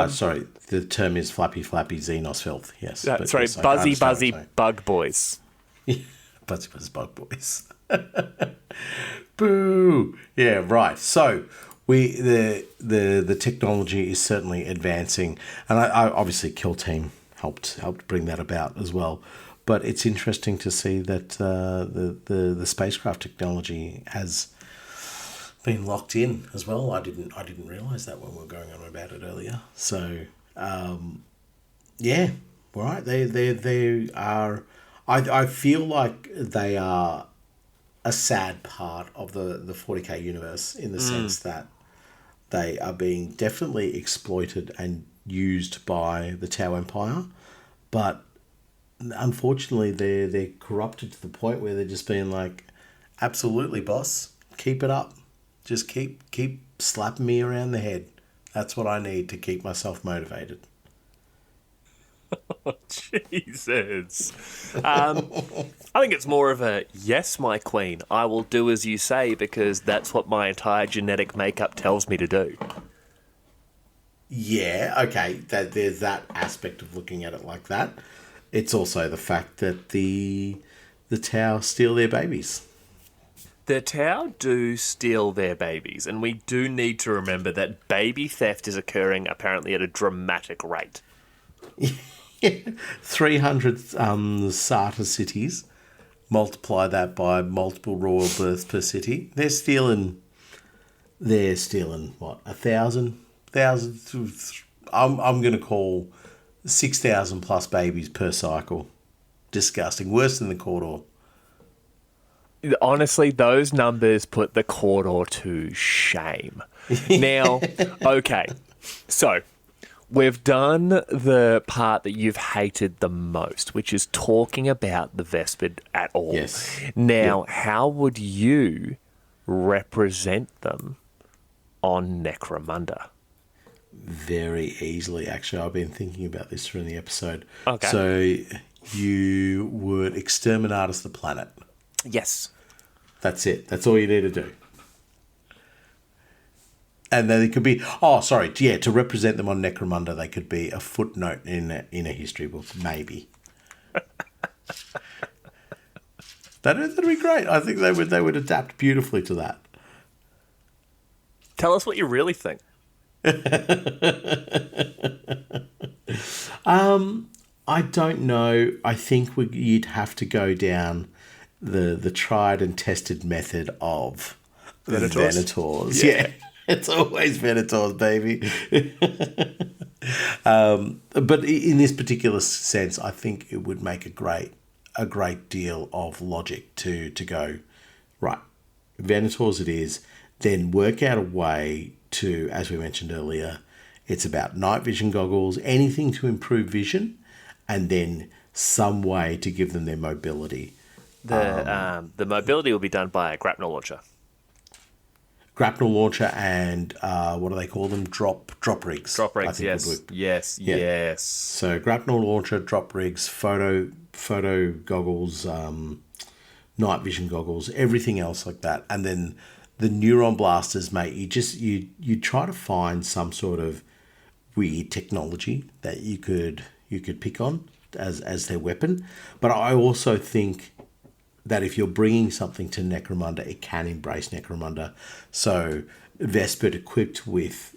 Sorry, the term is flappy Xenos filth, yes. Sorry, yes, buzzy bug boys. Buzzy bug boys. Boo! Yeah, right. So the technology is certainly advancing, and I obviously Kill Team helped bring that about as well. But it's interesting to see that the spacecraft technology has been locked in as well. I didn't realise that when we were going on about it earlier. So yeah, right. They are. I feel like they are a sad part of the 40k universe in the sense that they are being definitely exploited and used by the Tau Empire, but unfortunately they're corrupted to the point where they're just being like, absolutely, boss, keep it up, just keep slapping me around the head. That's what I need to keep myself motivated. Oh, Jesus. I think it's more of a, yes, my queen, I will do as you say because that's what my entire genetic makeup tells me to do. Yeah, okay, there's that aspect of looking at it like that. It's also the fact that the Tau steal their babies. The Tau do steal their babies, and we do need to remember that baby theft is occurring apparently at a dramatic rate. 300 Sarta cities, multiply that by multiple royal births per city. They're stealing what, 1,000? I'm going to call 6,000 plus babies per cycle. Disgusting. Worse than the Cawdor. Honestly, those numbers put the Cawdor to shame. Now, okay, so we've done the part that you've hated the most, which is talking about the Vespid at all. Yes. Now, how would you represent them on Necromunda? Very easily, actually. I've been thinking about this during the episode. Okay. So you would exterminatus the planet. Yes. That's it. That's all you need to do. And then it could be, to represent them on Necromunda, they could be a footnote in a history book, maybe. That'd be great. I think they would adapt beautifully to that. Tell us what you really think. I don't know. I think you'd have to go down the tried and tested method of Venators. Yeah. It's always Venators, baby. But in this particular sense, I think it would make a great deal of logic to go, right, Venators it is, then work out a way to, as we mentioned earlier, it's about night vision goggles, anything to improve vision, and then some way to give them their mobility. The mobility will be done by a grapnel launcher. Grapnel launcher and what do they call them? Drop rigs. Drop rigs, yes. Yes. So grapnel launcher, drop rigs, photo goggles, night vision goggles, everything else like that. And then the neuron blasters, mate, you try to find some sort of weird technology that you could pick on as their weapon. But I also think that if you're bringing something to Necromunda, it can embrace Necromunda. So Vespid equipped with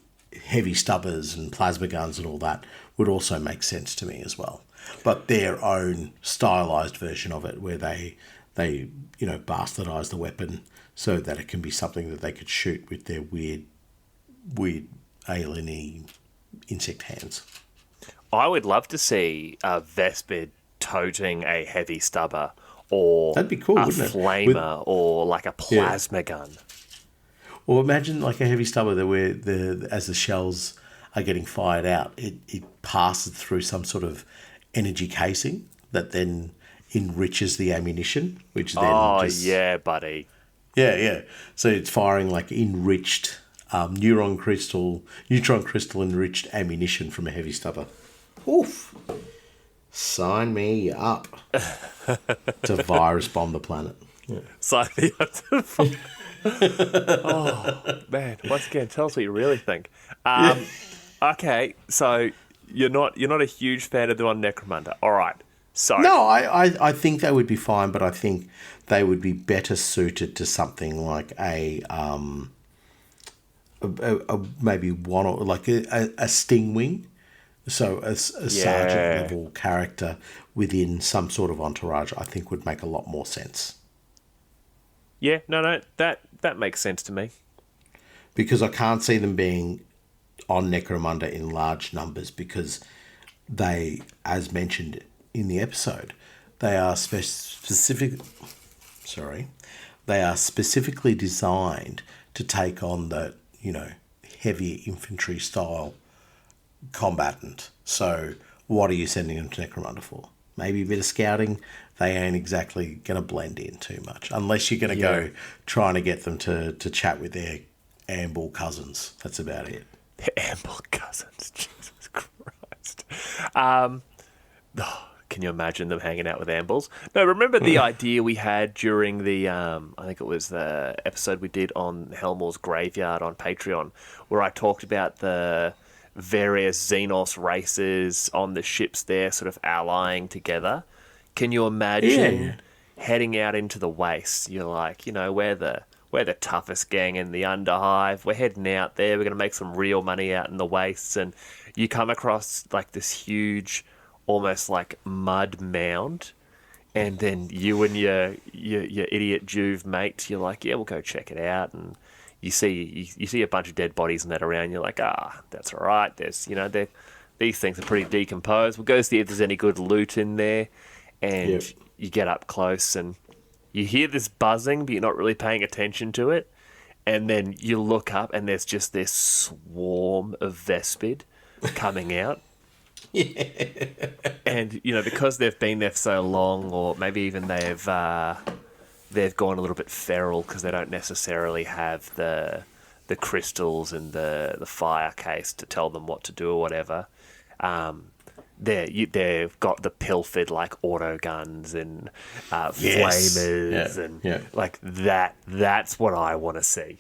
heavy stubbers and plasma guns and all that would also make sense to me as well. But their own stylized version of it, where they bastardize the weapon so that it can be something that they could shoot with their weird alien-y insect hands. I would love to see a Vespid toting a heavy stubber, or that'd be cool, a wouldn't it? flamer, or like a plasma gun. Or imagine like a heavy stubber that where as the shells are getting fired out, it passes through some sort of energy casing that then enriches the ammunition, which then yeah, buddy. Yeah. So it's firing like enriched neutron crystal enriched ammunition from a heavy stubber. Oof. Sign me up to virus bomb the planet. Yeah. Sign me up to oh, man. Once again, tell us what you really think. Okay, so you're not a huge fan of the one Necromunda. All right. So no, I think they would be fine, but I think they would be better suited to something like a maybe one or like a Stingwing. So a sergeant level character within some sort of entourage, I think, would make a lot more sense. Yeah, no, that makes sense to me. Because I can't see them being on Necromunda in large numbers, because they, as mentioned in the episode, they are specifically designed to take on the, heavy infantry style combatant. So what are you sending them to Necromunda for? Maybe a bit of scouting. They ain't exactly going to blend in too much, unless you're going to go trying to get them to chat with their Amble cousins. That's about it. Their Amble cousins, Jesus Christ. Can you imagine them hanging out with Ambles? No, remember the idea we had during the, I think it was the episode we did on Helmor's Graveyard on Patreon, where I talked about the various Xenos races on the ships there sort of allying together. Can you imagine heading out into the wastes? You're like, we're the toughest gang in the Underhive. We're heading out there. We're going to make some real money out in the wastes. And you come across like this huge, almost like mud mound. And then you and your idiot Juve mates, you're like, yeah, we'll go check it out. And you see a bunch of dead bodies and that around. You're like, that's all right. There's, these things are pretty decomposed. We'll go see if there's any good loot in there. And you get up close and you hear this buzzing, but you're not really paying attention to it. And then you look up and there's just this swarm of Vespid coming out. Yeah. And, because they've been there for so long, or maybe even they've gone a little bit feral because they don't necessarily have the crystals and the fire case to tell them what to do or whatever. They've got the pilfered like auto guns and flamers and like that. That's what I want to see.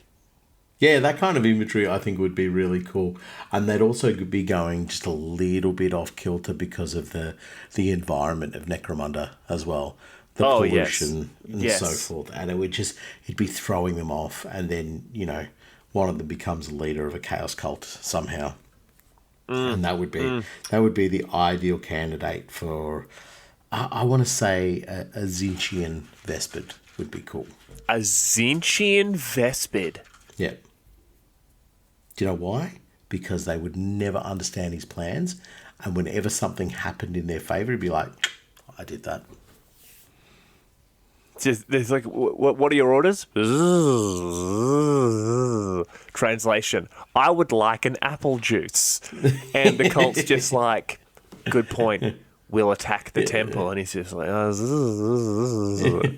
Yeah, that kind of imagery I think would be really cool. And they'd also be going just a little bit off kilter because of the environment of Necromunda as well. The pollution and so forth. And it'd be throwing them off. And then, one of them becomes a leader of a chaos cult somehow. And that would be the ideal candidate for, I want to say, a Zinchian Vespid would be cool. A Zinchian Vespid? Yeah. Do you know why? Because they would never understand his plans, and whenever something happened in their favour, he'd be like, I did that. There's like, what are your orders? Translation, I would like an apple juice. And the cult's just like, good point. We'll attack the temple. And he's just like,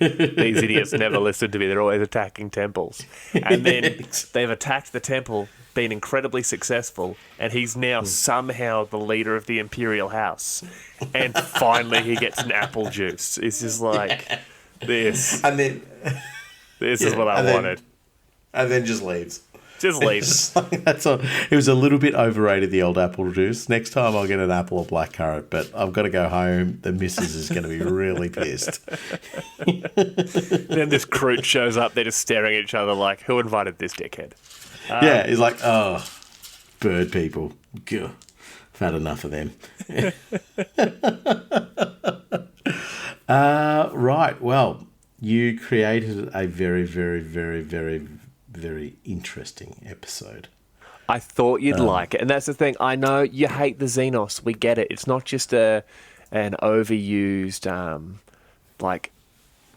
these idiots never listen to me. They're always attacking temples. And then they've attacked the temple, been incredibly successful, and he's now somehow the leader of the Imperial House. And finally he gets an apple juice. It's just like... This is what I wanted. And then just leaves. Just leaves. That's all. It was a little bit overrated, the old apple juice. Next time I'll get an apple or blackcurrant, but I've got to go home. The missus is going to be really pissed. Then this Kroot shows up. They're just staring at each other like, who invited this dickhead? Yeah, he's like, oh, bird people. Gah, I've had enough of them. Right. Well, you created a very, very, very, very, very interesting episode. I thought you'd like it. And that's the thing. I know you hate the Xenos. We get it. It's not just an overused,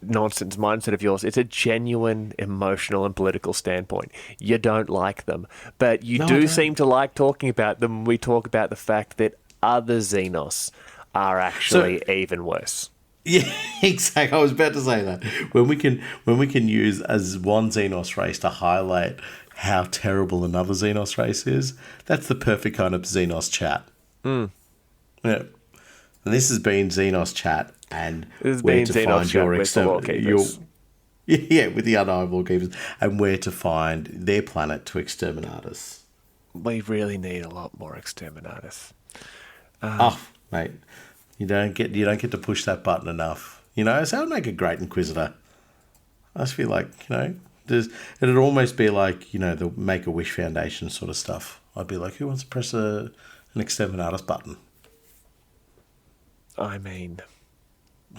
nonsense mindset of yours. It's a genuine emotional and political standpoint. You don't like them. But you do seem to like talking about them when we talk about the fact that other Xenos are actually even worse. Yeah, exactly. I was about to say that. When we can use as one Xenos race to highlight how terrible another Xenos race is, that's the perfect kind of Xenos chat. Yeah. And this has been Xenos chat, and where to find your Lorekeepers. Yeah, with the Underhive Lorekeepers, and where to find their planet to exterminate us. We really need a lot more exterminatus. Mate. You don't get to push that button enough. So that would make a great Inquisitor. I just feel like, it'd almost be like, the Make-A-Wish Foundation sort of stuff. I'd be like, who wants to press an exterminatus button? I mean,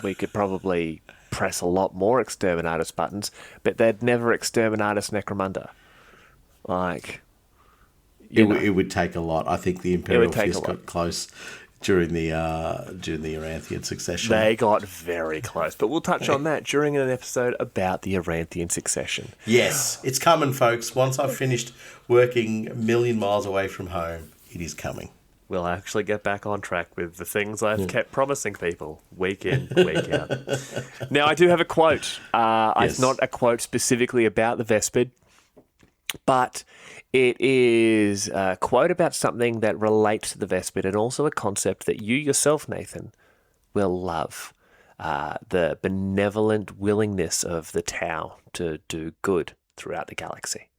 we could probably press a lot more exterminatus buttons, but they'd never exterminatus Necromunda. Like, it would take a lot. I think the Imperial Fist got close during the Aranthian succession. They got very close, but we'll touch on that during an episode about the Aranthian succession. Yes, it's coming, folks. Once I've finished working a million miles away from home, it is coming. We'll actually get back on track with the things I've kept promising people week in, week out. Now, I do have a quote. It's not a quote specifically about the Vespid, but it is a quote about something that relates to the Vespid and also a concept that you yourself, Nathan, will love. The benevolent willingness of the Tau to do good throughout the galaxy.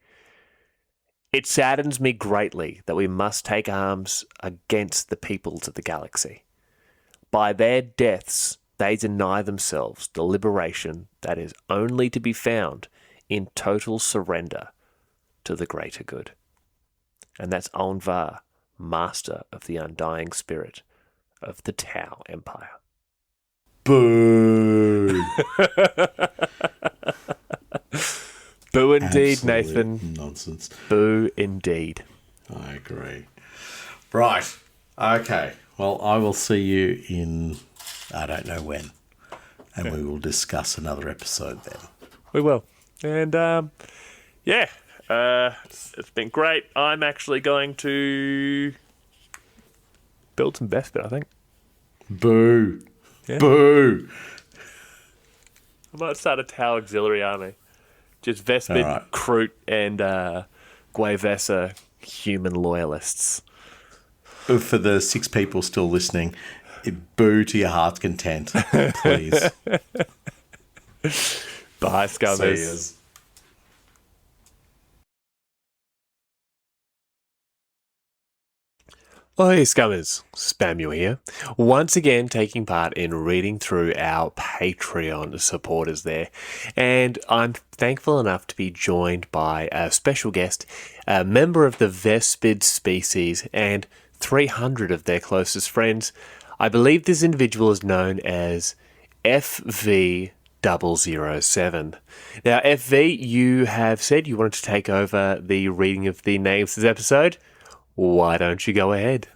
It saddens me greatly that we must take arms against the peoples of the galaxy. By their deaths, they deny themselves the liberation that is only to be found in total surrender to the greater good. And that's Onvar, master of the undying spirit of the Tau Empire. Boo! Boo indeed, Absolute Nathan. Nonsense. Boo indeed. I agree. Right. Okay. Well, I will see you in, I don't know when, and we will discuss another episode then. We will. And, it's been great. I'm actually going to build some Vespid, I think. Boo. Yeah. Boo. I might start a Tau Auxiliary army. Just Vespid, Alright. Kroot, and Guevesa human loyalists. For the 6 people still listening, boo to your heart's content, please. Bye, Scummers. See yous. Oh, hey, Scummers. Spamuel here. Once again, taking part in reading through our Patreon supporters there. And I'm thankful enough to be joined by a special guest, a member of the Vespid species, and 300 of their closest friends. I believe this individual is known as FV007. Now, FV, you have said you wanted to take over the reading of the names this episode. Why don't you go ahead?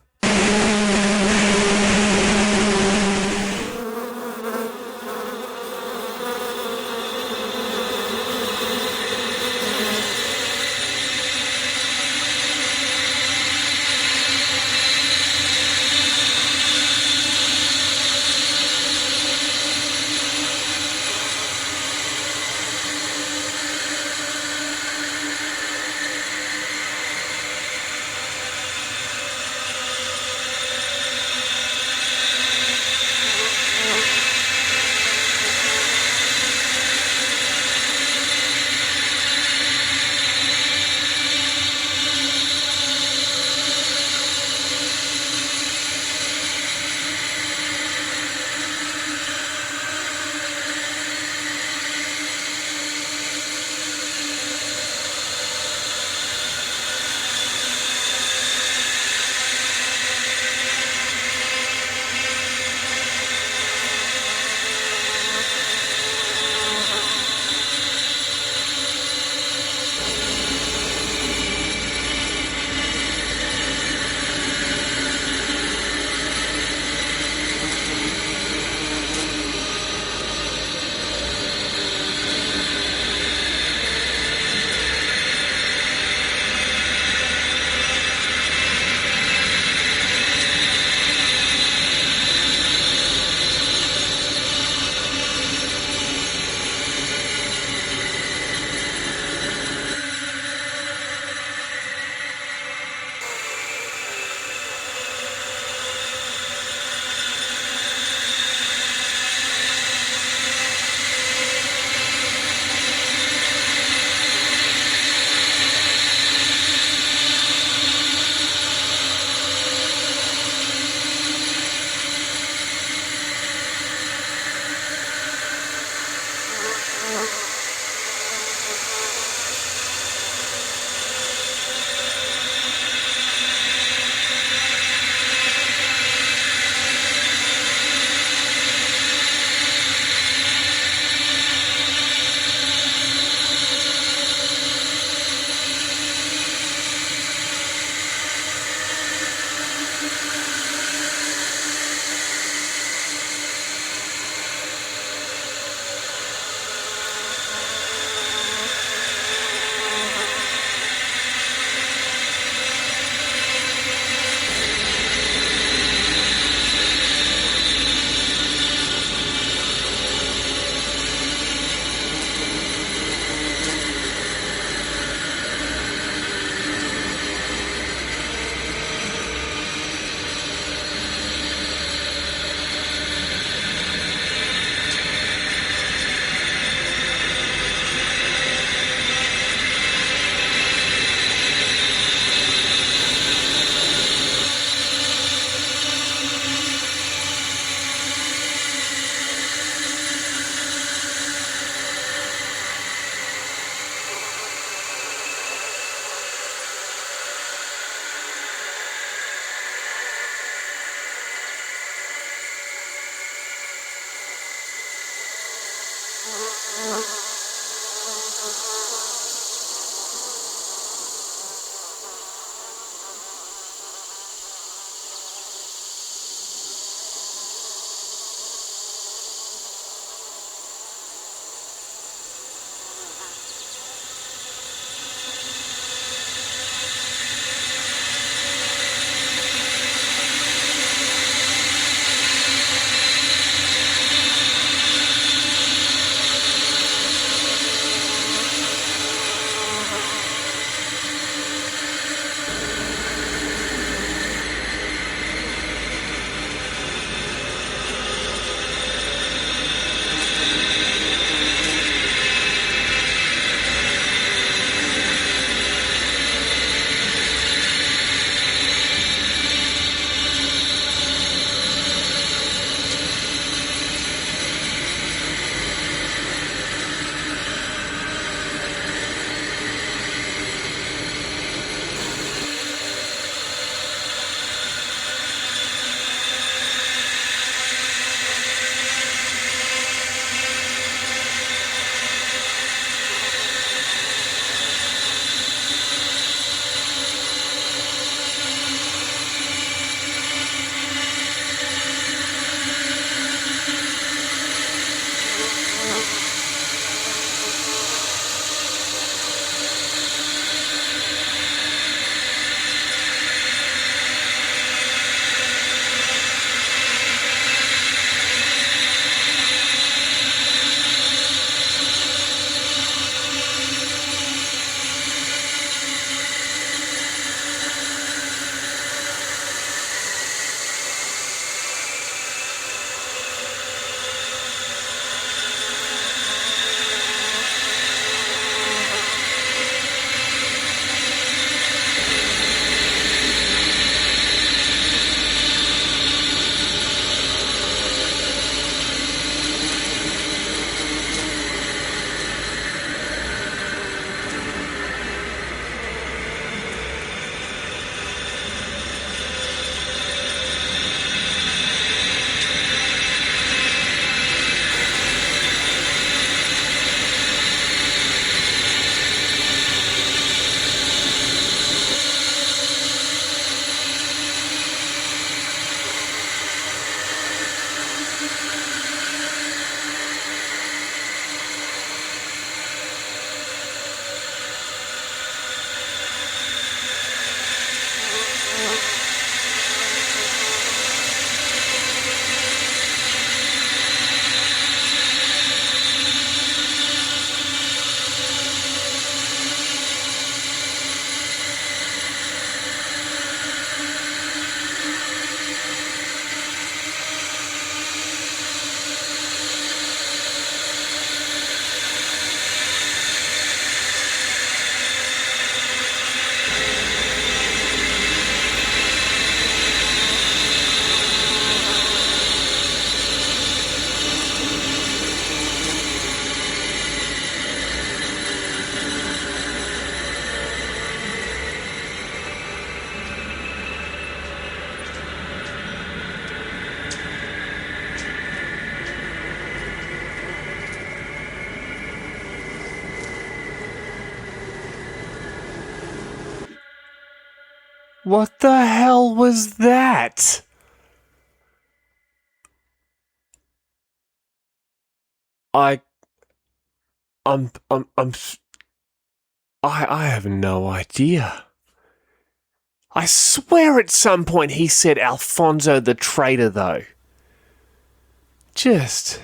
What the hell was that? I have no idea. I swear at some point he said Alfonso the traitor, though. Just...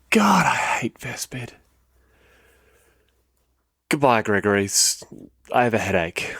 God, I hate Vespid. Goodbye, Gregory. I have a headache.